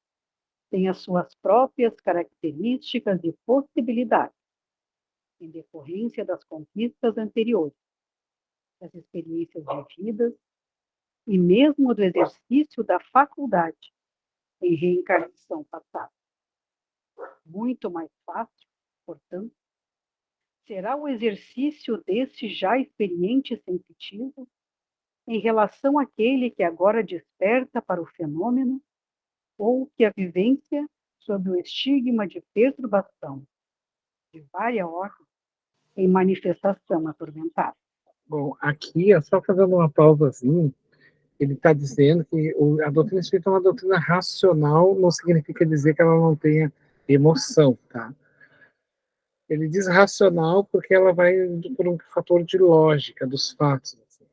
tem as suas próprias características e possibilidades, em decorrência das conquistas anteriores, das experiências vividas e mesmo do exercício da faculdade em reencarnação passada. Muito mais fácil, portanto, será o exercício desse já experiente sensitivo em relação àquele que agora desperta para o fenômeno ou que a vivência sob o estigma de perturbação de várias ordens em manifestação atormentada. Bom, aqui, só fazendo uma pausazinha, ele está dizendo que a doutrina espírita é uma doutrina racional, não significa dizer que ela não tenha emoção, tá? Ele diz racional porque ela vai por um fator de lógica dos fatos. Assim.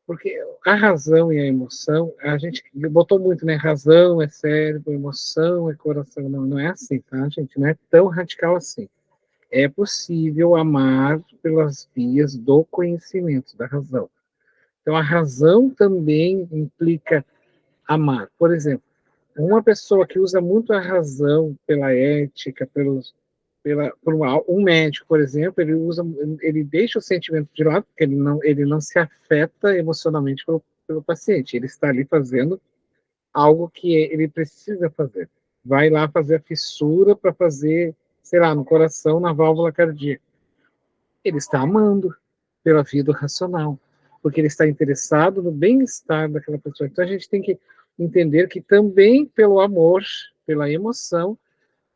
Porque a razão e a emoção, a gente botou muito, né? Razão é cérebro, emoção é coração. Não, não é assim, tá, gente? Não é tão radical assim. É possível amar pelas vias do conhecimento, da razão. Então, a razão também implica amar. Por exemplo, uma pessoa que usa muito a razão pela ética, um médico, por exemplo, ele deixa o sentimento de lado, porque ele não se afeta emocionalmente pelo paciente. Ele está ali fazendo algo que ele precisa fazer. Vai lá fazer a fissura para fazer, sei lá, no coração, na válvula cardíaca. Ele está amando pela via do racional, porque ele está interessado no bem-estar daquela pessoa. Então a gente tem que entender que também pelo amor, pela emoção,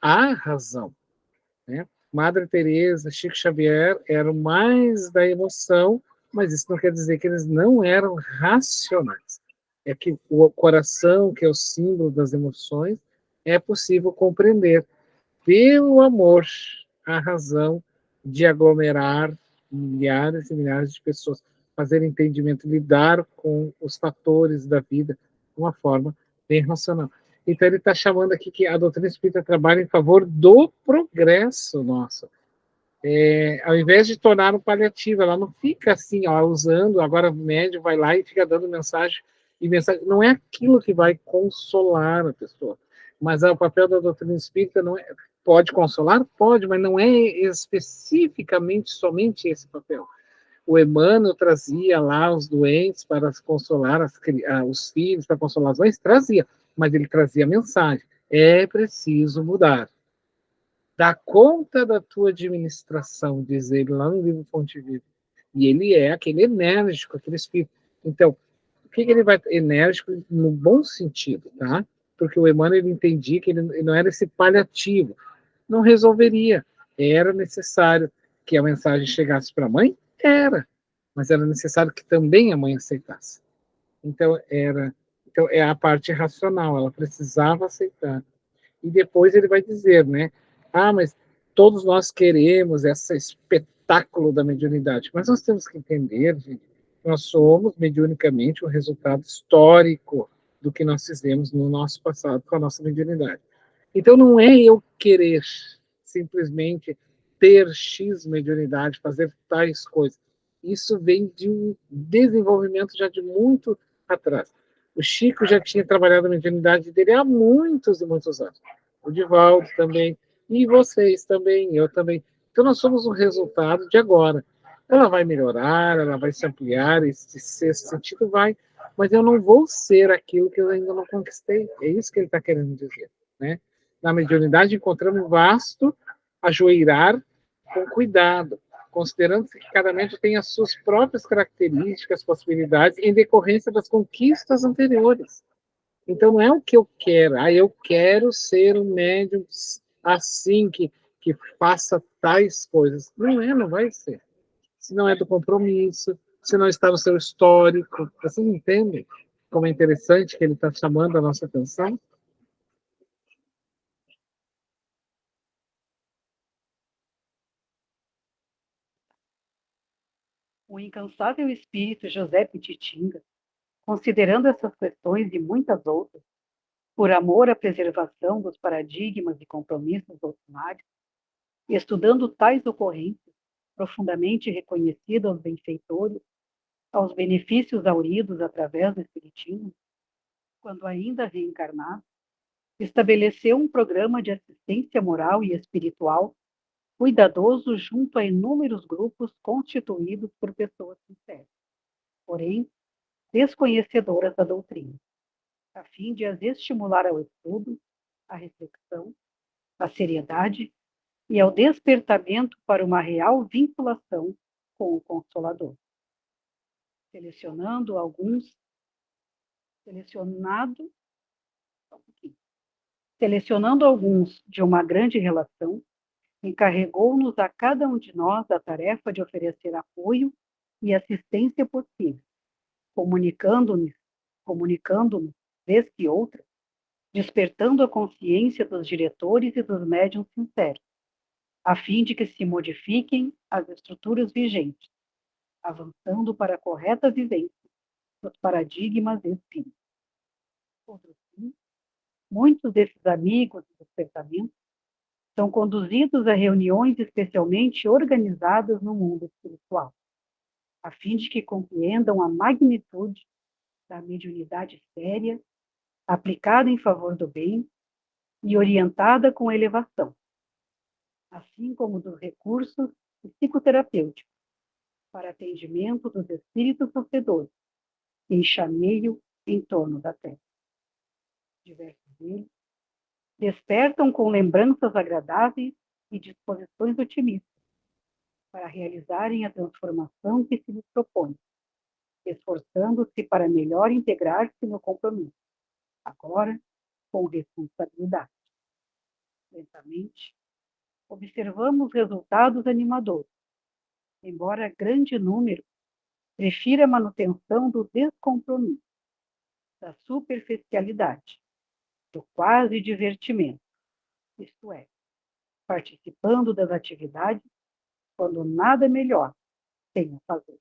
há razão. Né? Madre Teresa, Chico Xavier eram mais da emoção, mas isso não quer dizer que eles não eram racionais. É que o coração, que é o símbolo das emoções, é possível compreender pelo amor a razão de aglomerar milhares e milhares de pessoas, fazer entendimento, lidar com os fatores da vida de uma forma bem racional. Então ele está chamando aqui que a doutrina espírita trabalha em favor do progresso nosso. Ao invés de tornar um paliativo, ela não fica assim, ó, usando, agora o médium vai lá e fica dando mensagem, e mensagem. Não é aquilo que vai consolar a pessoa. Mas o papel da doutrina espírita não é. Pode consolar? Pode, mas não é especificamente somente esse papel. O Emmanuel trazia lá os doentes para consolar os filhos, para consolar as mães, trazia, mas ele trazia a mensagem: é preciso mudar. Dá conta da tua administração, diz ele lá no livro Fonte Viva. E ele é aquele enérgico, aquele espírito. Então, o que ele vai enérgico no bom sentido, tá? Porque o Emmanuel ele entendia que ele não era esse paliativo, não resolveria. Era necessário que a mensagem chegasse para a mãe? Era. Mas era necessário que também a mãe aceitasse. Então é a parte racional, ela precisava aceitar. E depois ele vai dizer, né? Ah, mas todos nós queremos esse espetáculo da mediunidade. Mas nós temos que entender, gente, nós somos mediunicamente o resultado histórico do que nós fizemos no nosso passado com a nossa mediunidade. Então não é eu querer simplesmente ter X mediunidade, fazer tais coisas. Isso vem de um desenvolvimento já de muito atrás. O Chico já tinha trabalhado a mediunidade dele há muitos e muitos anos. O Divaldo também, e vocês também, eu também. Então nós somos um resultado de agora. Ela vai melhorar, ela vai se ampliar, esse sexto sentido vai, mas eu não vou ser aquilo que eu ainda não conquistei. É isso que ele está querendo dizer, né? Na mediunidade encontramos um vasto ajoelhar com cuidado, considerando que cada médium tem as suas próprias características, possibilidades, em decorrência das conquistas anteriores. Então, não é o que eu quero, eu quero ser um médium assim, que faça tais coisas. Não é, não vai ser. Se não é do compromisso, se não está no seu histórico. Vocês entendem como é interessante que ele está chamando a nossa atenção? O incansável espírito José Pititinga, considerando essas questões e muitas outras, por amor à preservação dos paradigmas e compromissos doutrinários, e estudando tais ocorrências, profundamente reconhecidas aos benfeitores, aos benefícios auridos através do Espiritismo, quando ainda reencarnado, estabeleceu um programa de assistência moral e espiritual cuidadoso junto a inúmeros grupos constituídos por pessoas sinceras, porém desconhecedoras da doutrina, a fim de as estimular ao estudo, à reflexão, à seriedade e ao despertamento para uma real vinculação com o Consolador. Selecionando alguns de uma grande relação, encarregou-nos a cada um de nós a tarefa de oferecer apoio e assistência possível, comunicando-nos, vez que outra, despertando a consciência dos diretores e dos médiuns sinceros, a fim de que se modifiquem as estruturas vigentes, avançando para a correta vivência dos paradigmas espíritas. Outro fim, muitos desses amigos e despertamentos são conduzidos a reuniões especialmente organizadas no mundo espiritual, a fim de que compreendam a magnitude da mediunidade séria, aplicada em favor do bem e orientada com elevação, assim como dos recursos psicoterapêuticos para atendimento dos espíritos sofredores em chameio em torno da Terra. Diversos deles despertam com lembranças agradáveis e disposições otimistas para realizarem a transformação que se lhes propõe, esforçando-se para melhor integrar-se no compromisso, agora com responsabilidade. Lentamente, observamos resultados animadores, embora grande número prefira a manutenção do descompromisso, da superficialidade, do quase divertimento, isto é, participando das atividades quando nada melhor tem a fazer.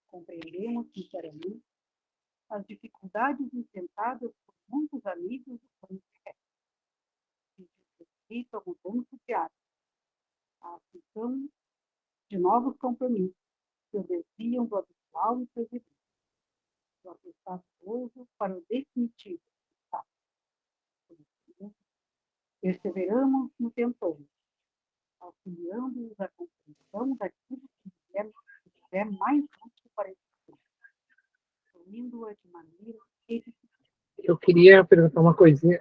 Compreendemos sinceramente as dificuldades enfrentadas por muitos amigos do plano terrestre, em respeito à mudança de hábito, a assunção de novos compromissos que o desviam do habitual e previsível, do apressado gozo para o definitivo. Perseveramos no tentômetro, auxiliando-os à compreensão daquilo que vivemos queria perguntar uma coisinha,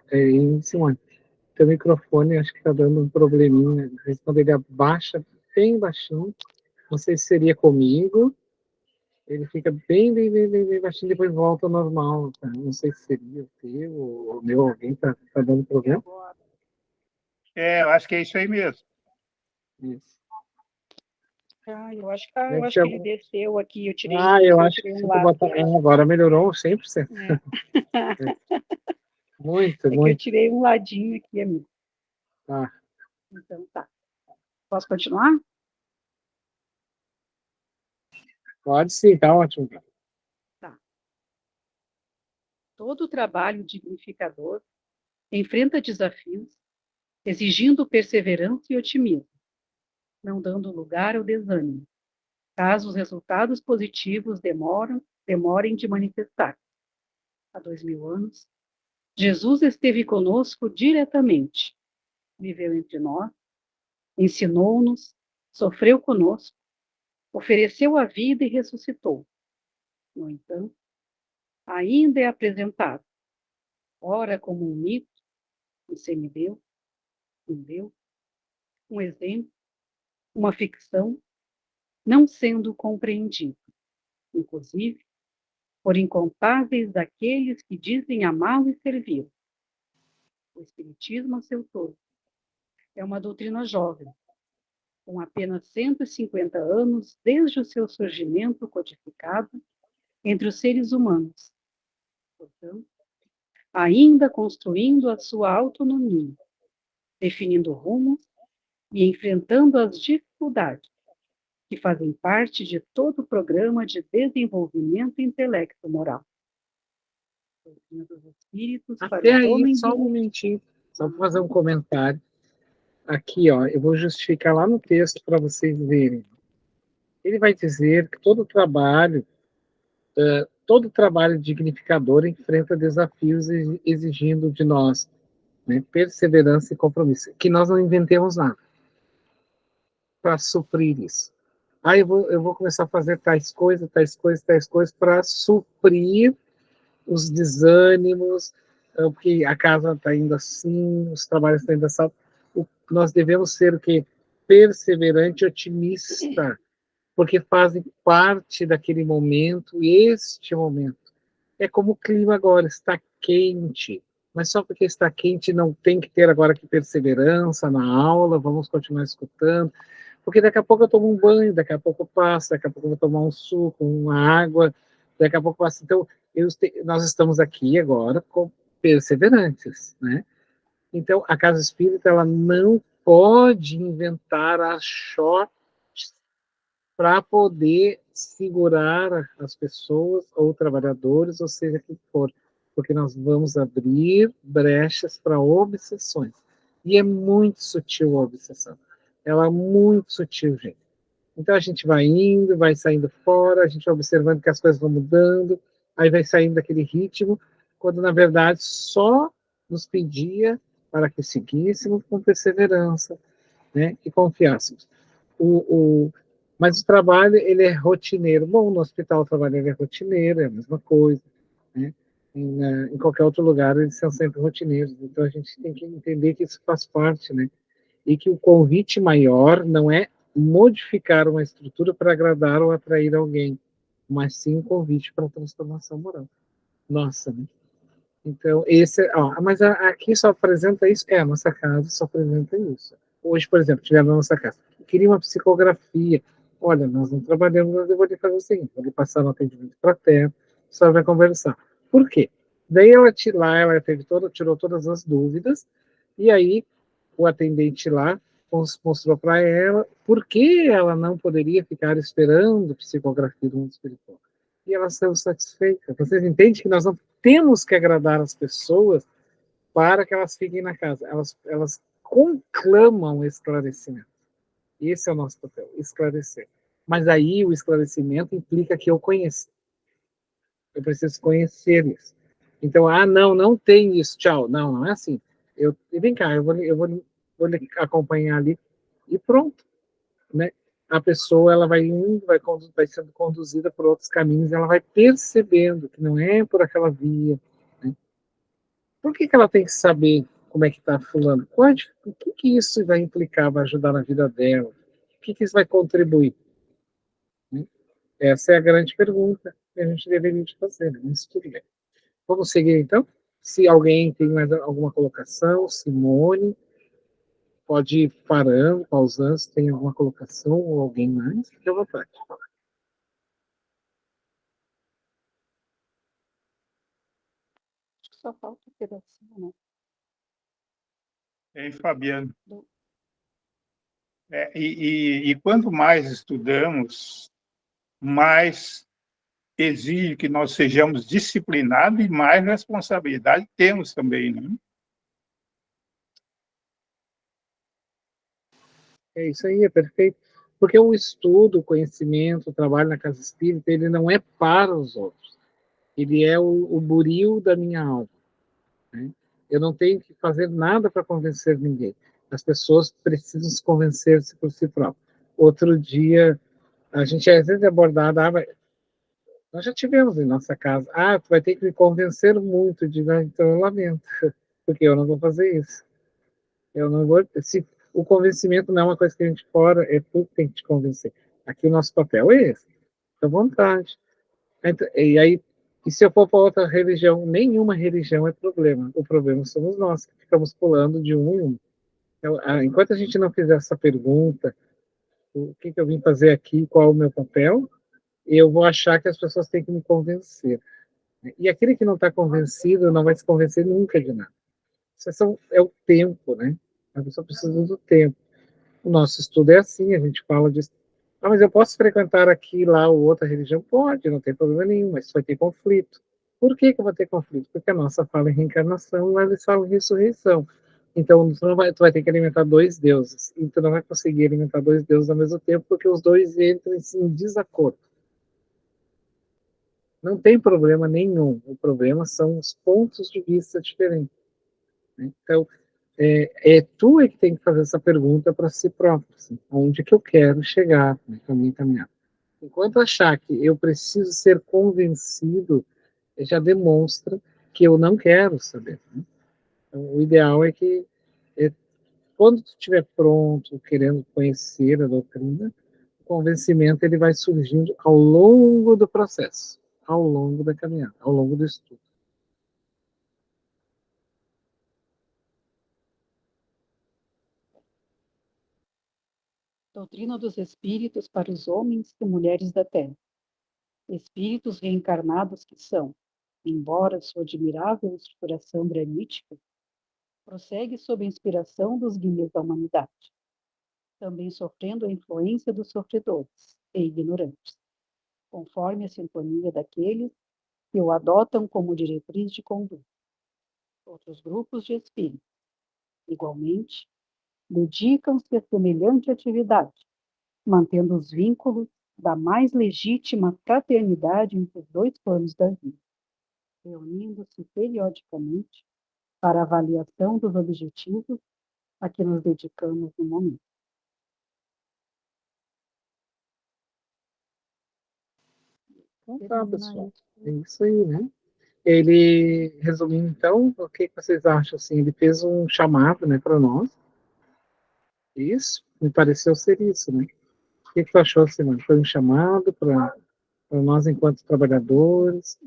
Simone. Teu microfone acho que está dando um probleminha. Às vezes, quando ele abaixa bem baixinho, não sei se seria comigo, ele fica bem baixinho, depois volta ao normal. Tá? Não sei se seria o teu ou o meu, alguém tá dando problema. Eu acho que é isso aí mesmo. Isso. Eu acho que ele desceu aqui, eu tirei eu acho que um se tu lado. botar... agora melhorou 100%. Muito, É que eu muito. tirei um ladinho aqui, amigo. Tá. Então tá. Posso continuar? Pode sim, tá ótimo. Tá. Todo trabalho dignificador enfrenta desafios, exigindo perseverança e otimismo, não dando lugar ao desânimo, caso os resultados positivos demorem de manifestar. Há 2000 anos, Jesus esteve conosco diretamente, viveu entre nós, ensinou-nos, sofreu conosco, ofereceu a vida e ressuscitou. No entanto, ainda é apresentado, ora como um mito, um semideus, um deus, um exemplo, uma ficção, não sendo compreendido, inclusive por incontáveis daqueles que dizem amá-lo e servi-lo. O Espiritismo, a seu todo, é uma doutrina jovem, com apenas 150 anos desde o seu surgimento codificado entre os seres humanos. Portanto, ainda construindo a sua autonomia, definindo rumos e enfrentando as dificuldades que fazem parte de todo o programa de desenvolvimento intelecto-moral. Doutrina dos Espíritos para Até os aí, homens só um momentinho, só para fazer um comentário. Aqui, ó, eu vou justificar lá no texto para vocês verem. Ele vai dizer que todo trabalho dignificador enfrenta desafios exigindo de nós, né, perseverança e compromisso, que nós não inventemos nada para suprir isso. Aí eu vou começar a fazer tais coisas para suprir os desânimos, porque a casa está indo assim, os trabalhos estão indo assim. Nós devemos ser o quê? Perseverante, otimista, porque fazem parte daquele momento, este momento. É como o clima agora, está quente, mas só porque está quente não tem que ter agora que perseverança na aula, vamos continuar escutando, porque daqui a pouco eu tomo um banho, daqui a pouco eu passo, daqui a pouco eu vou tomar um suco, uma água, daqui a pouco eu passo. Então, nós estamos aqui agora com perseverantes, né? Então, a Casa Espírita, ela não pode inventar a shot para poder segurar as pessoas ou trabalhadores, ou seja, quem for, porque nós vamos abrir brechas para obsessões. E é muito sutil a obsessão. Ela é muito sutil, gente. Então a gente vai indo, vai saindo fora, a gente vai observando que as coisas vão mudando, aí vai saindo daquele ritmo, quando na verdade só nos pedia para que seguíssemos com perseverança, né, e confiássemos. Mas o trabalho, ele é rotineiro. Bom, no hospital o trabalho ele é rotineiro, é a mesma coisa, né? Em qualquer outro lugar eles são sempre rotineiros. Então a gente tem que entender que isso faz parte, né? E que o convite maior não é modificar uma estrutura para agradar ou atrair alguém, mas sim um convite para a transformação moral. Nossa, né? Então, mas aqui só apresenta isso? A nossa casa só apresenta isso. Hoje, por exemplo, tiveram na nossa casa. Eu queria uma psicografia. Olha, nós não trabalhamos, mas eu vou lhe fazer o seguinte: vou lhe passar no atendimento fraterno, a senhora vai conversar. Por quê? Daí ela tirou todas as dúvidas, e aí o atendente lá mostrou para ela por que ela não poderia ficar esperando psicografia do mundo espiritual. E ela saiu satisfeita. Vocês entendem que nós não temos que agradar as pessoas para que elas fiquem na casa. Elas conclamam esclarecimento. Esse é o nosso papel, esclarecer. Mas aí o esclarecimento implica que eu conheça. Eu preciso conhecer isso. Então, não tem isso, tchau. Não é assim. Vem cá, eu vou lhe acompanhar ali e pronto, né? A pessoa ela vai indo, vai sendo conduzida por outros caminhos, ela vai percebendo que não é por aquela via, né? Por que ela tem que saber como é que está fulano? O que isso vai implicar, vai ajudar na vida dela? O que isso vai contribuir? Essa é a grande pergunta que a gente deveria fazer, né? Mas tudo bem. Vamos seguir, então? Se alguém tem mais alguma colocação, Simone, pode ir parando, pausando, se tem alguma colocação ou alguém mais, fique à vontade. Acho que só falta um pedacinho, né? Hein, Fabiano? E quanto mais estudamos, mais exige que nós sejamos disciplinados e mais responsabilidade temos também, né? É isso aí, é perfeito. Porque o estudo, o conhecimento, o trabalho na casa espírita, ele não é para os outros. Ele é o buril da minha alma. Né? Eu não tenho que fazer nada para convencer ninguém. As pessoas precisam se convencer-se por si próprias. Outro dia, a gente às vezes é abordado, nós já tivemos em nossa casa, tu vai ter que me convencer muito, então eu lamento, porque eu não vou fazer isso. Eu não vou, se o convencimento não é uma coisa que a gente fora, é tu que tem que te convencer. Aqui o nosso papel é esse, à vontade. E aí, e se eu for para outra religião, nenhuma religião é problema. O problema somos nós, que ficamos pulando de um em um. Então, enquanto a gente não fizer essa pergunta, o que eu vim fazer aqui, qual é o meu papel, eu vou achar que as pessoas têm que me convencer. E aquele que não está convencido não vai se convencer nunca de nada. Isso é o tempo, né? A pessoa precisa do tempo. O nosso estudo é assim, a gente fala disso. Mas eu posso frequentar aqui, lá, ou outra religião? Pode, não tem problema nenhum, mas vai ter conflito. Por que eu vou ter conflito? Porque a nossa fala em reencarnação, eles falam em ressurreição. Então, tu vai ter que alimentar dois deuses. E tu não vai conseguir alimentar dois deuses ao mesmo tempo, porque os dois entram em desacordo. Não tem problema nenhum. O problema são os pontos de vista diferentes. Né? Então, tu que tem que fazer essa pergunta para si próprio. Assim, onde que eu quero chegar na minha caminhada? Enquanto achar que eu preciso ser convencido, já demonstra que eu não quero saber. Né? Então, o ideal é que, quando tu estiver pronto, querendo conhecer a doutrina, o convencimento ele vai surgindo ao longo do processo, ao longo da caminhada, ao longo do estudo. Doutrina dos espíritos para os homens e mulheres da Terra. Espíritos reencarnados que são, embora sua admirável estruturação granítica, prossegue sob a inspiração dos guias da humanidade, também sofrendo a influência dos sofredores e ignorantes, conforme a sintonia daqueles que o adotam como diretriz de conduta. Outros grupos de espíritos, igualmente, dedicam-se a semelhante atividade, mantendo os vínculos da mais legítima fraternidade entre os dois planos da vida, reunindo-se periodicamente para avaliação dos objetivos a que nos dedicamos no momento. Então tá, pessoal. É isso aí, né? Ele, resumindo então, o que vocês acham? Assim, ele fez um chamado, né, para nós. Isso, me pareceu ser isso, né? O que tu achou, Simone? Foi um chamado para nós, enquanto trabalhadores,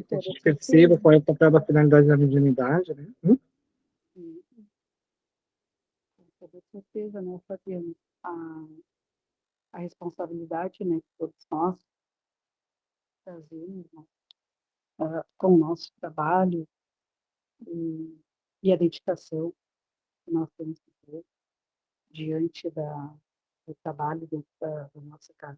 que a gente perceba qual é o papel da finalidade da mediunidade, né? Com toda certeza, né, Fabiana? A responsabilidade, né, que todos nós trazemos, né, com o nosso trabalho e a dedicação que nós temos que ter diante do trabalho dentro da nossa casa.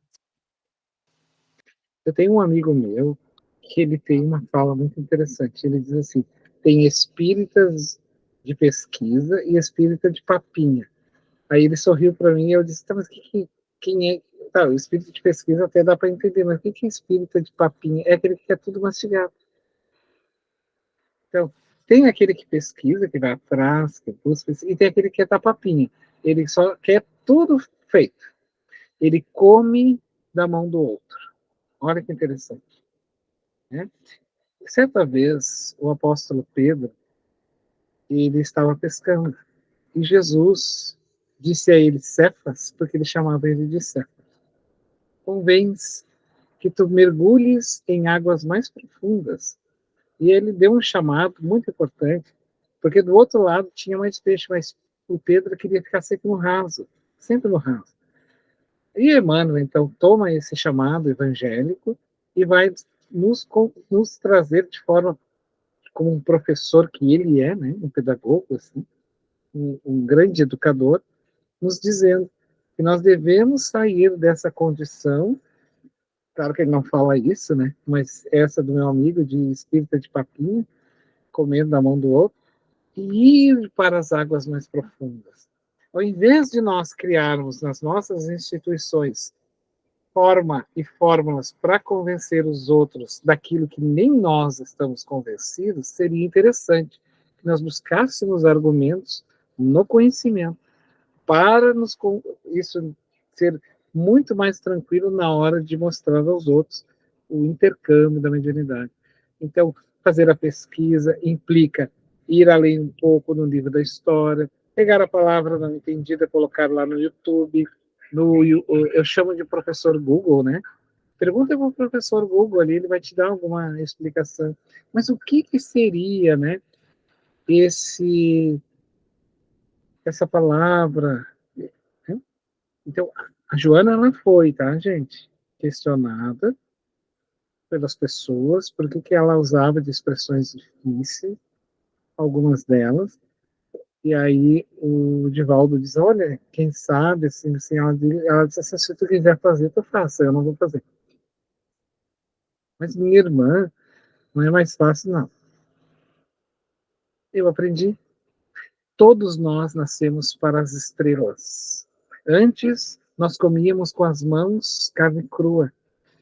Eu tenho um amigo meu que ele tem uma fala muito interessante. Ele diz assim: tem espíritas de pesquisa e espírita de papinha. Aí ele sorriu para mim e eu disse: tá, mas quem é? Tá, o espírito de pesquisa até dá para entender, mas o que é espírita de papinha? É aquele que quer tudo mastigado. Então, tem aquele que pesquisa, que vai atrás, que busca, e tem aquele que quer dar papinha. Ele só quer tudo feito. Ele come da mão do outro. Olha que interessante. Né? certa vez, o apóstolo Pedro, ele estava pescando, e Jesus disse a ele Cefas, porque ele chamava ele de Cefas: convens que tu mergulhes em águas mais profundas. E ele deu um chamado muito importante, porque do outro lado tinha mais peixe, mas o Pedro queria ficar sempre no raso, sempre no raso. E Emmanuel, então, toma esse chamado evangélico e vai nos trazer de forma, como um professor que ele é, né, um pedagogo, assim, um grande educador, nos dizendo que nós devemos sair dessa condição. Claro que ele não fala isso, né, mas essa do meu amigo de espírita de papinho, comendo da mão do outro, e ir para as águas mais profundas. Ao invés de nós criarmos nas nossas instituições forma e fórmulas para convencer os outros daquilo que nem nós estamos convencidos, seria interessante que nós buscássemos argumentos no conhecimento para isso ser muito mais tranquilo na hora de mostrar aos outros o intercâmbio da mediunidade. Então, fazer a pesquisa implica ir além um pouco no livro da história, pegar a palavra não entendida, colocar lá no YouTube, eu chamo de professor Google, né? Pergunta para o professor Google ali, ele vai te dar alguma explicação. Mas o que seria, né, essa palavra? Né? Então, a Joana, ela foi, tá, gente? Questionada pelas pessoas, por que ela usava de expressões difíceis, algumas delas, e aí o Divaldo diz, olha, quem sabe, assim ela disse assim, se tu quiser fazer, tu faça, eu não vou fazer. Mas minha irmã, não é mais fácil, não. Eu aprendi. Todos nós nascemos para as estrelas. Antes, nós comíamos com as mãos carne crua.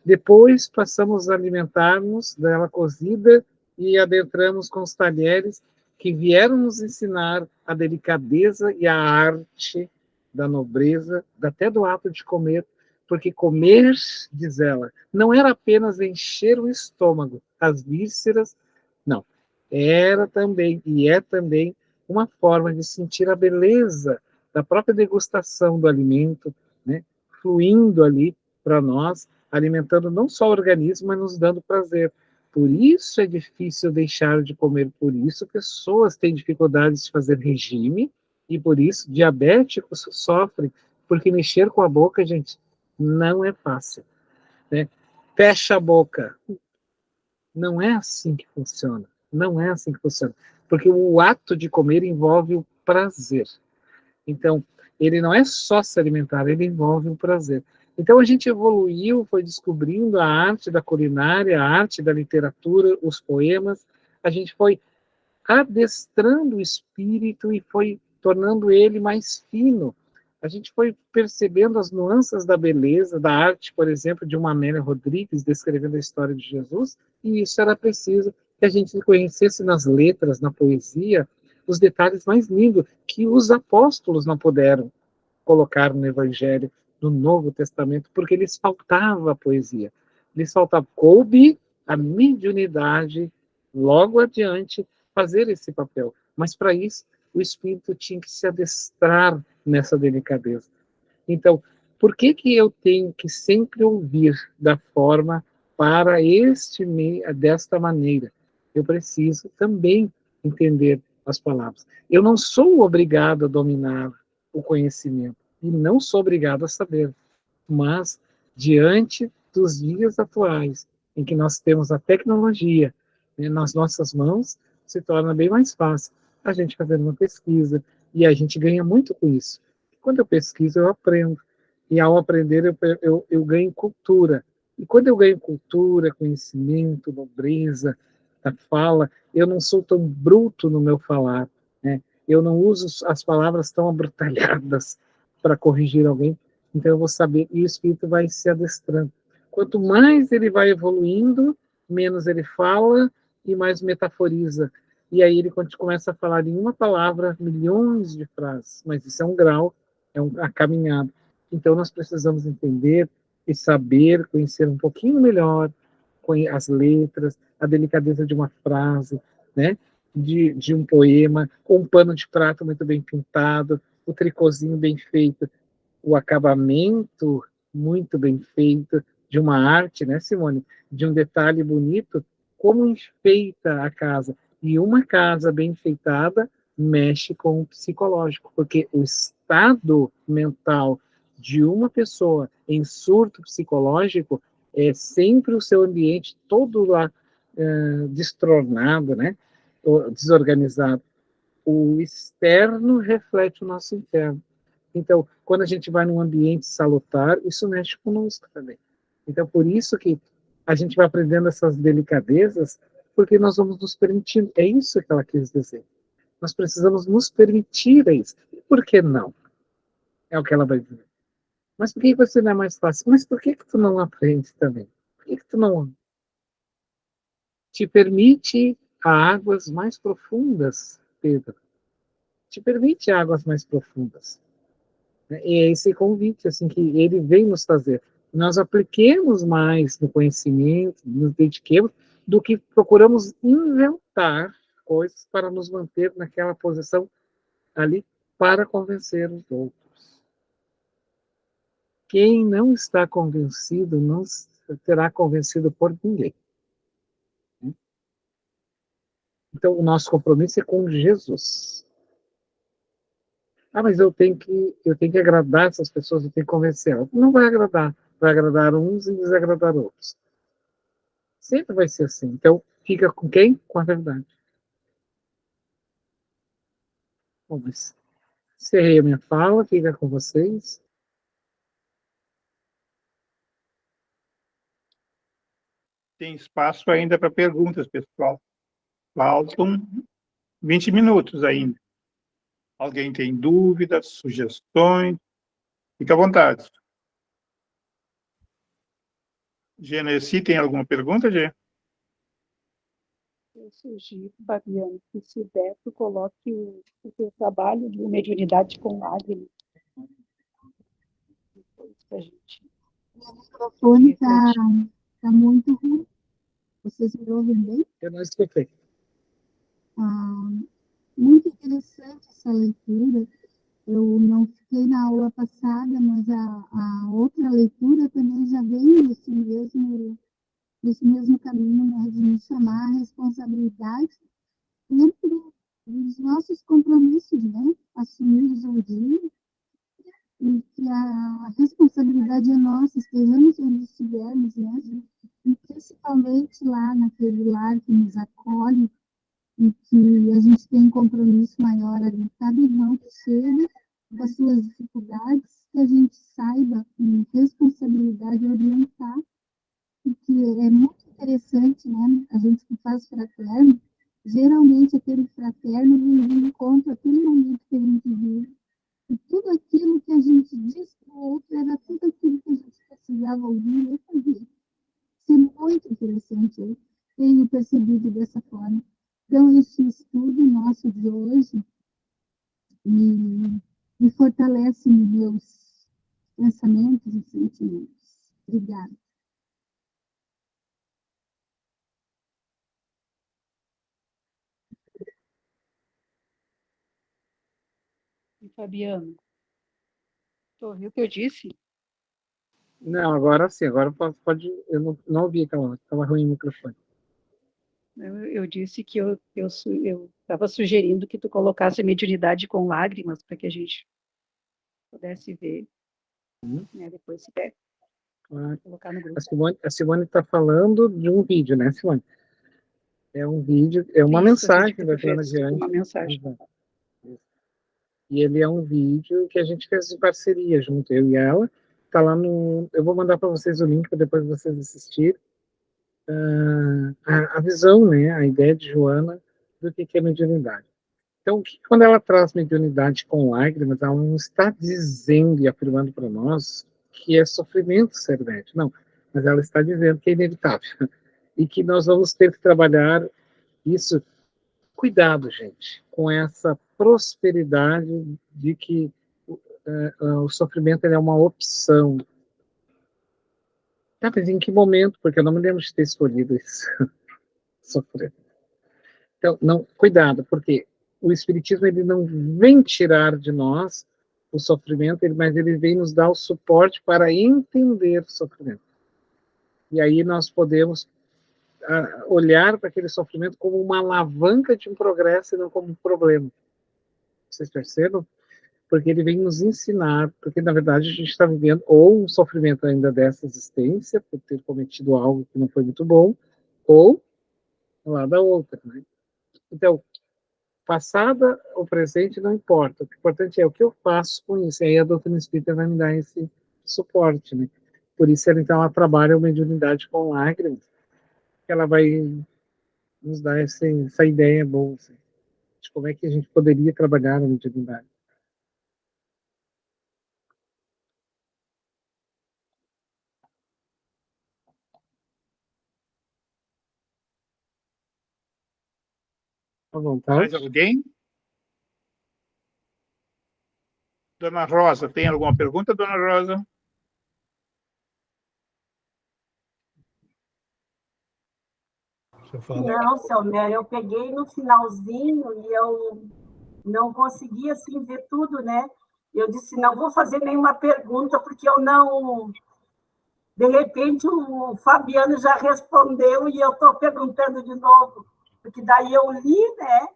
Depois, passamos a alimentar-nos dela cozida e adentramos com os talheres que vieram nos ensinar a delicadeza e a arte da nobreza, até do ato de comer, porque comer, diz ela, não era apenas encher o estômago, as vísceras, não. Era também, e é também, uma forma de sentir a beleza da própria degustação do alimento, né, fluindo ali para nós, alimentando não só o organismo, mas nos dando prazer. Por isso é difícil deixar de comer, por isso pessoas têm dificuldades de fazer regime, e por isso diabéticos sofrem, porque mexer com a boca, gente, não é fácil. Né? Fecha a boca. Não é assim que funciona. Não é assim que funciona. Porque o ato de comer envolve o prazer. Então, ele não é só se alimentar, ele envolve o prazer. Então, a gente evoluiu, foi descobrindo a arte da culinária, a arte da literatura, os poemas. A gente foi adestrando o espírito e foi tornando ele mais fino. A gente foi percebendo as nuances da beleza, da arte, por exemplo, de uma Amélia Rodrigues descrevendo a história de Jesus, e isso era preciso que a gente conhecesse nas letras, na poesia, os detalhes mais lindos que os apóstolos não puderam colocar no Evangelho, no Novo Testamento, porque lhes faltava a poesia. Lhes faltava, coube a mediunidade, logo adiante, fazer esse papel. Mas para isso, o espírito tinha que se adestrar nessa delicadeza. Então, por que eu tenho que sempre ouvir da forma para desta maneira? Eu preciso também entender as palavras. Eu não sou obrigado a dominar o conhecimento e não sou obrigado a saber, mas diante dos dias atuais, em que nós temos a tecnologia, né, nas nossas mãos, se torna bem mais fácil a gente fazer uma pesquisa, e a gente ganha muito com isso. Quando eu pesquiso, eu aprendo, e ao aprender, eu ganho cultura. E quando eu ganho cultura, conhecimento, nobreza, a fala, eu não sou tão bruto no meu falar, né? Eu não uso as palavras tão abrutalhadas para corrigir alguém, então eu vou saber, e o espírito vai se adestrando. Quanto mais ele vai evoluindo, menos ele fala e mais metaforiza. E aí ele começa a falar em uma palavra milhões de frases, mas isso é um grau, é uma caminhada. Então nós precisamos entender e saber, conhecer um pouquinho melhor as letras, a delicadeza de uma frase, né? De um poema, com um pano de prato muito bem pintado, o tricôzinho bem feito, o acabamento muito bem feito, de uma arte, né, Simone? De um detalhe bonito, como enfeita a casa. E uma casa bem enfeitada mexe com o psicológico, porque o estado mental de uma pessoa em surto psicológico é sempre o seu ambiente todo lá destronado, né? Desorganizado. O externo reflete o nosso interno. Então, quando a gente vai num ambiente salutar, isso mexe conosco também. Então, por isso que a gente vai aprendendo essas delicadezas, porque nós vamos nos permitindo. É isso que ela quis dizer. Nós precisamos nos permitir isso. E por que não? É o que ela vai dizer. Mas por que você não é mais fácil? Mas por que tu não aprende também? Por que tu não te permite a águas mais profundas, Pedro? Te permite águas mais profundas. E é esse convite assim, que ele vem nos fazer. Nós apliquemos mais no conhecimento, nos dediquemos, do que procuramos inventar coisas para nos manter naquela posição ali para convencer os outros. Quem não está convencido não será convencido por ninguém. Então, o nosso compromisso é com Jesus. Ah, mas eu tenho que agradar essas pessoas, eu tenho que convencer elas. Não vai agradar. Vai agradar uns e desagradar outros. Sempre vai ser assim. Então, fica com quem? Com a verdade. Bom, mas encerrei a minha fala, fica com vocês. Tem espaço ainda para perguntas, pessoal. Faltam 20 minutos ainda. Alguém tem dúvidas, sugestões? Fique à vontade. Genesi, tem alguma pergunta, Gê? Eu sugiro, Fabiano, que se der, tu coloque o teu trabalho de mediunidade com lágrimas. Depois pra gente. O microfone está muito ruim. Vocês me ouvem bem? Eu não escutei. Muito interessante essa leitura. Eu não fiquei na aula passada, mas a outra leitura também já vem nesse mesmo caminho, né, de nos chamar a responsabilidade dentro dos nossos compromissos, né, assumir o dia, e que a responsabilidade é nossa, estejamos onde estivermos, né, e principalmente lá naquele lar que nos acolhe, e que a gente tem um compromisso maior ali. Cada irmão que chega com as suas dificuldades, que a gente saiba, com responsabilidade, orientar, e que é muito interessante, né? A gente que faz fraterno, geralmente aquele fraterno ele encontra aquele momento que a gente vive, e tudo aquilo que a gente diz para o outro era tudo aquilo que a gente precisava ouvir e fazer. Isso é muito interessante, eu tenho percebido dessa forma. Então, esse estudo nosso de hoje me fortalece nos meus pensamentos e sentimentos. Obrigada. E, Fabiano, tu ouviu o que eu disse? Não, agora sim, agora pode eu não ouvi aquela hora, estava ruim o microfone. Eu disse que eu estava sugerindo que tu colocasse a mediunidade com lágrimas para que a gente pudesse ver, né, depois se der, colocar no grupo. A Simone está falando de um vídeo, né, Simone? É um vídeo, é uma Isso, mensagem que da tu Joana fez, Diante. uma mensagem. E ele é um vídeo que a gente fez em parceria junto, eu e ela. Tá lá no. Eu vou mandar para vocês o link para depois vocês assistirem. A visão, né, a ideia de Joana do que é mediunidade. Então, quando ela traz mediunidade com lágrimas, ela não está dizendo e afirmando para nós que é sofrimento ser médium, não. Mas ela está dizendo que é inevitável e que nós vamos ter que trabalhar isso. Cuidado, gente, com essa prosperidade de que o sofrimento é uma opção. Tá, mas em que momento? Porque eu não me lembro de ter escolhido isso. Sofrer. Então, não, cuidado, porque o Espiritismo ele não vem tirar de nós o sofrimento, mas ele vem nos dar o suporte para entender o sofrimento. E aí nós podemos olhar para aquele sofrimento como uma alavanca de um progresso e não como um problema. Vocês percebam? Porque ele vem nos ensinar, porque na verdade a gente está vivendo ou um sofrimento ainda dessa existência, por ter cometido algo que não foi muito bom, ou lá da outra, né? Então, passada ou presente não importa, o que é importante é o que eu faço com isso, e aí a doutrina espírita vai me dar esse suporte, né? Por isso, então, ela trabalha a mediunidade com lágrimas, que ela vai nos dar essa ideia boa, assim, de como é que a gente poderia trabalhar a mediunidade. À vontade. Mais alguém? Dona Rosa, tem alguma pergunta, Dona Rosa? Não, seu Mério, eu peguei no finalzinho e eu não consegui assim ver tudo, né? Eu disse, não vou fazer nenhuma pergunta, porque eu não... De repente, o Fabiano já respondeu e eu estou perguntando de novo, porque daí eu li, né?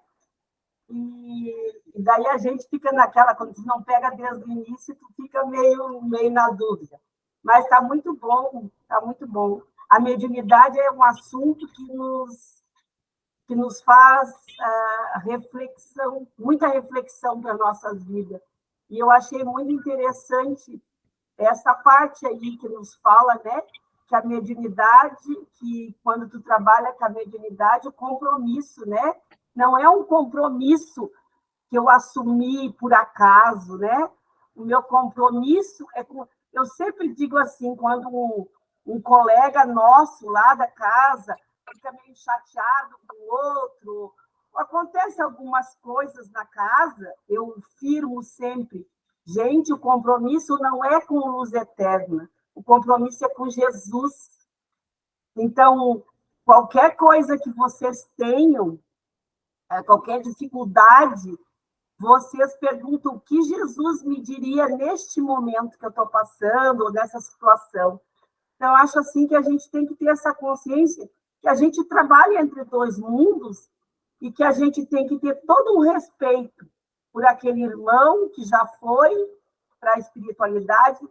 E daí a gente fica naquela, quando tu não pega desde o início, tu fica meio na dúvida. Mas está muito bom, está muito bom. A mediunidade é um assunto que nos faz reflexão, muita reflexão para a nossa vida. E eu achei muito interessante essa parte aí que nos fala, né, que a mediunidade, que quando tu trabalha com a mediunidade, o compromisso, né, não é um compromisso que eu assumi por acaso, né? O meu compromisso é com... Eu sempre digo assim, quando um colega nosso lá da casa fica meio chateado com o outro, acontece algumas coisas na casa, eu firmo sempre, gente, o compromisso não é com luz eterna, o compromisso é com Jesus. Então, qualquer coisa que vocês tenham, qualquer dificuldade, vocês perguntam o que Jesus me diria neste momento que eu estou passando, ou nessa situação. Então, eu acho assim que a gente tem que ter essa consciência que a gente trabalha entre dois mundos e que a gente tem que ter todo um respeito por aquele irmão que já foi para a espiritualidade,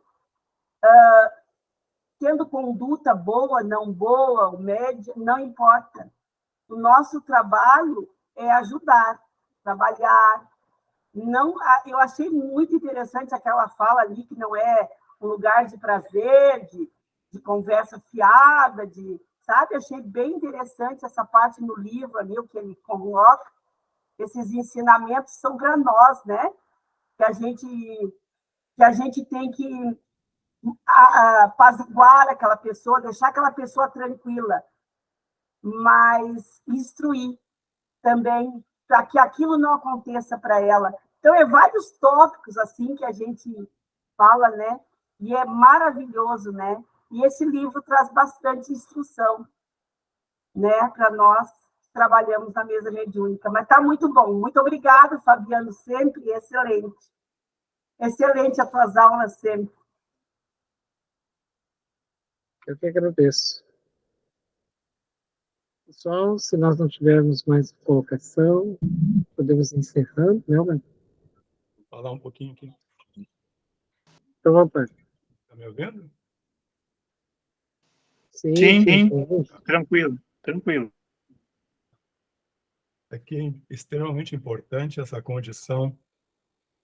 tendo conduta boa, não boa, ou média, não importa. O nosso trabalho é ajudar, trabalhar. Não, eu achei muito interessante aquela fala ali, que não é um lugar de prazer, de conversa fiada, sabe? Achei bem interessante essa parte no livro ali, o que ele coloca. Esses ensinamentos são para nós, né? Que a gente tem que apaziguar aquela pessoa, deixar aquela pessoa tranquila, mas instruir também para que aquilo não aconteça para ela. Então, é vários tópicos assim que a gente fala, né? E é maravilhoso, né? E esse livro traz bastante instrução, né? Para nós que trabalhamos na mesa mediúnica. Mas está muito bom. Muito obrigada, Fabiano, sempre excelente. Excelente as tuas aulas sempre. Eu que agradeço. Pessoal, se nós não tivermos mais colocação, podemos ir encerrando, né, Alberto? Vou falar um pouquinho aqui. Então, vontade. Está me ouvindo? Sim. Tranquilo, tranquilo. Aqui é extremamente importante essa condição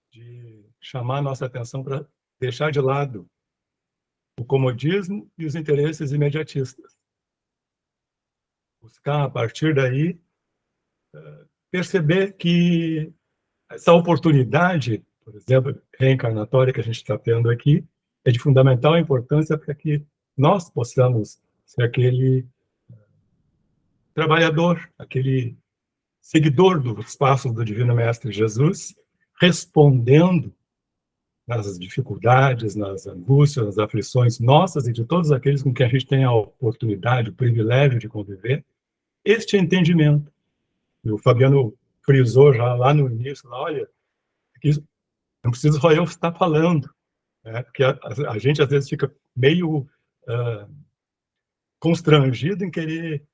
de chamar a nossa atenção para deixar de lado o comodismo e os interesses imediatistas. Buscar, a partir daí, perceber que essa oportunidade, por exemplo, reencarnatória que a gente está tendo aqui, é de fundamental importância para que nós possamos ser aquele trabalhador, aquele seguidor dos passos do Divino Mestre Jesus, respondendo nas dificuldades, nas angústias, nas aflições nossas e de todos aqueles com quem a gente tem a oportunidade, o privilégio de conviver, este entendimento. E o Fabiano frisou já lá no início, lá, olha, aqui não precisa só eu estar falando, né? Porque a gente às vezes fica meio constrangido em querer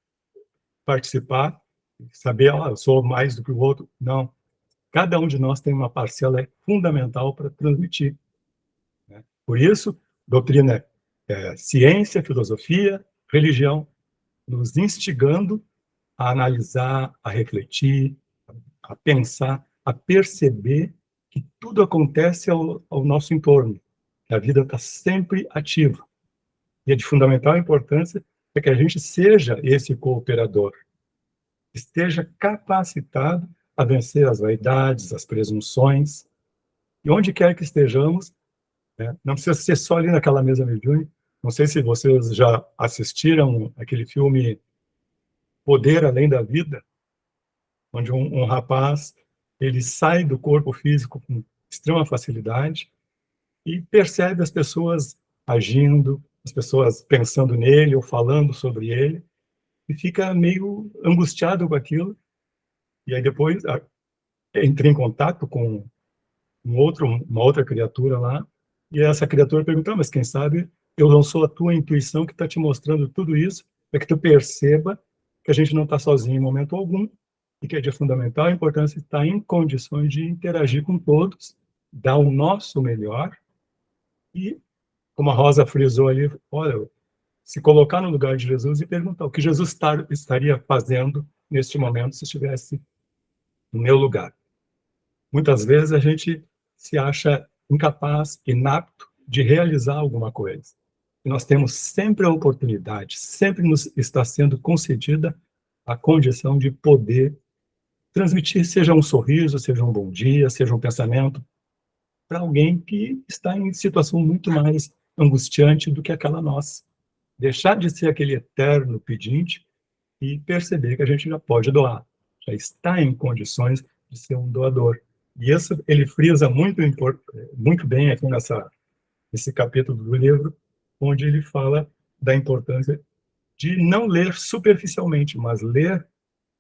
participar, saber, eu sou mais do que o outro. Não. Cada um de nós tem uma parcela fundamental para transmitir, né? Por isso, doutrina é ciência, filosofia, religião, nos instigando a analisar, a refletir, a pensar, a perceber que tudo acontece ao nosso entorno, que a vida está sempre ativa. E é de fundamental importância é que a gente seja esse cooperador, esteja capacitado a vencer as vaidades, as presunções, e onde quer que estejamos, né? Não precisa ser só ali naquela mesa mediúnica. Não sei se vocês já assistiram aquele filme Poder Além da Vida, onde um rapaz ele sai do corpo físico com extrema facilidade e percebe as pessoas agindo, as pessoas pensando nele ou falando sobre ele, e fica meio angustiado com aquilo. E aí depois entra em contato com uma outra criatura lá, e essa criatura pergunta, mas quem sabe eu não sou a tua intuição que está te mostrando tudo isso, para que tu perceba que a gente não está sozinho em momento algum, e que é de fundamental importância estar em condições de interagir com todos, dar o nosso melhor, e, como a Rosa frisou ali, olha, se colocar no lugar de Jesus e perguntar o que Jesus estaria fazendo neste momento se estivesse no meu lugar. Muitas vezes a gente se acha incapaz, inapto de realizar alguma coisa. E nós temos sempre a oportunidade, sempre nos está sendo concedida a condição de poder transmitir, seja um sorriso, seja um bom dia, seja um pensamento, para alguém que está em situação muito mais angustiante do que aquela nossa. Deixar de ser aquele eterno pedinte e perceber que a gente já pode doar, já está em condições de ser um doador. E isso ele frisa muito bem aqui nesse capítulo do livro, onde ele fala da importância de não ler superficialmente, mas ler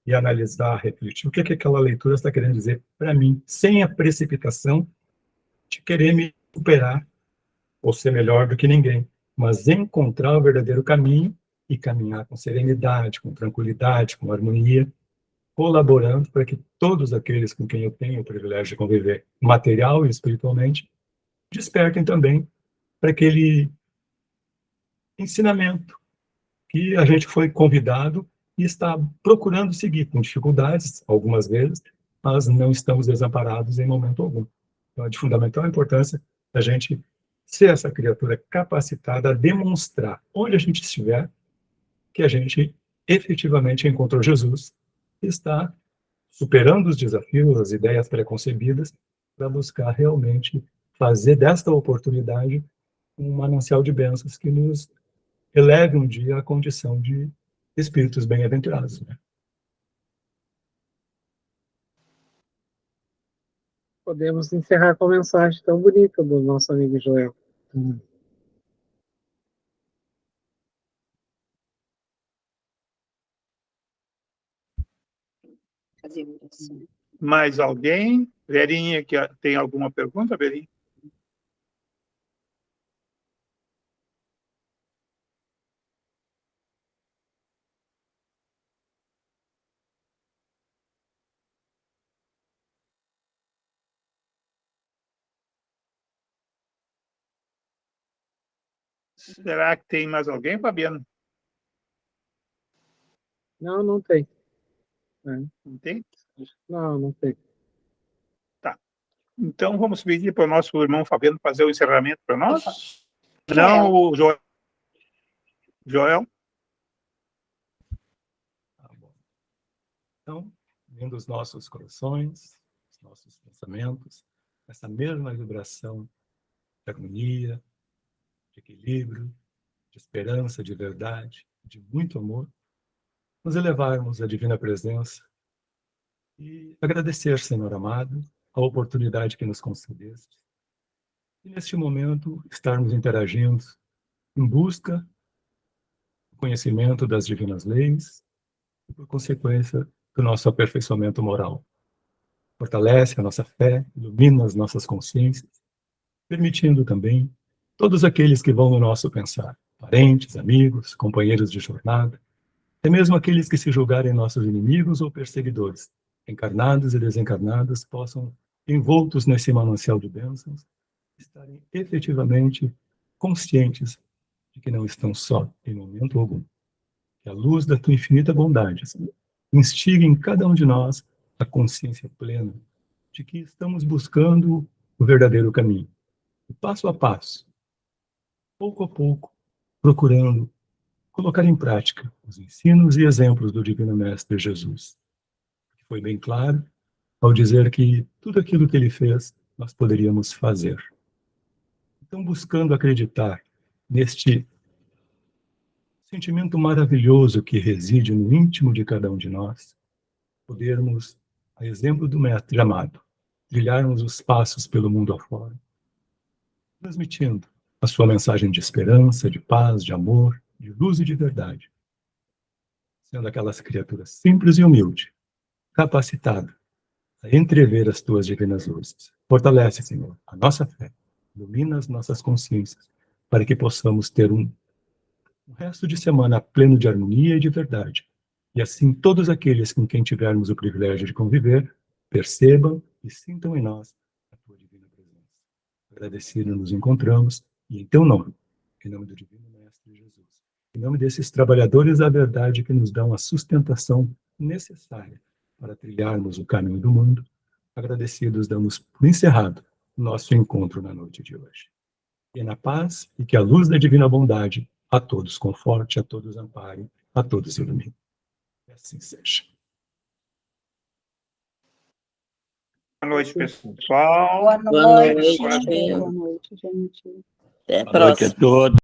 e analisar, refletir. O que aquela leitura está querendo dizer para mim, sem a precipitação de querer me superar ou ser melhor do que ninguém, mas encontrar o verdadeiro caminho e caminhar com serenidade, com tranquilidade, com harmonia, colaborando para que todos aqueles com quem eu tenho o privilégio de conviver, material e espiritualmente, despertem também para aquele ensinamento que a gente foi convidado e está procurando seguir, com dificuldades, algumas vezes, mas não estamos desamparados em momento algum. Então, é de fundamental importância a gente ser essa criatura capacitada a demonstrar, onde a gente estiver, que a gente efetivamente encontrou Jesus e está superando os desafios, as ideias preconcebidas, para buscar realmente fazer desta oportunidade um manancial de bênçãos que nos eleve um dia à condição de espíritos bem-aventurados, né? Podemos encerrar com a mensagem tão bonita do nosso amigo Joel. Mais alguém? Verinha, que tem alguma pergunta, Verinha? Será que tem mais alguém, Fabiano? Não, não tem. Não tem? Não tem. Tá. Então, vamos pedir para o nosso irmão Fabiano fazer o encerramento para nós? Não, o Joel. Joel? Tá bom. Então, vindo os nossos corações, os nossos pensamentos, essa mesma vibração de harmonia, de equilíbrio, de esperança, de verdade, de muito amor, nos elevarmos à divina presença e agradecer, Senhor amado, a oportunidade que nos concedeste E neste momento, estarmos interagindo em busca do conhecimento das divinas leis e, por consequência, do nosso aperfeiçoamento moral. Fortalece a nossa fé, ilumina as nossas consciências, permitindo também todos aqueles que vão no nosso pensar, parentes, amigos, companheiros de jornada, até mesmo aqueles que se julgarem nossos inimigos ou perseguidores, encarnados e desencarnados, possam, envoltos nesse manancial de bênçãos, estarem efetivamente conscientes de que não estão só em momento algum. Que a luz da tua infinita bondade instigue em cada um de nós a consciência plena de que estamos buscando o verdadeiro caminho, passo a passo, pouco a pouco, procurando colocar em prática os ensinos e exemplos do Divino Mestre Jesus. Foi bem claro ao dizer que tudo aquilo que ele fez, nós poderíamos fazer. Então, buscando acreditar neste sentimento maravilhoso que reside no íntimo de cada um de nós, podermos, a exemplo do Mestre amado, trilharmos os passos pelo mundo afora, transmitindo a sua mensagem de esperança, de paz, de amor, de luz e de verdade, sendo aquelas criaturas simples e humildes, capacitadas a entrever as tuas divinas luzes. Fortalece, Senhor, a nossa fé, ilumina as nossas consciências, para que possamos ter um resto de semana pleno de harmonia e de verdade. E assim todos aqueles com quem tivermos o privilégio de conviver, percebam e sintam em nós a tua divina presença. Agradecidos nos encontramos, e em teu nome, em nome do Divino Mestre Jesus, em nome desses trabalhadores da verdade que nos dão a sustentação necessária para trilharmos o caminho do mundo, agradecidos damos por encerrado o nosso encontro na noite de hoje. E na paz e que a luz da divina bondade a todos conforte, a todos ampare, a todos ilumine. E assim seja. Boa noite, pessoal. Boa noite. Boa noite, gente. Até a Boa noite a próxima. todos.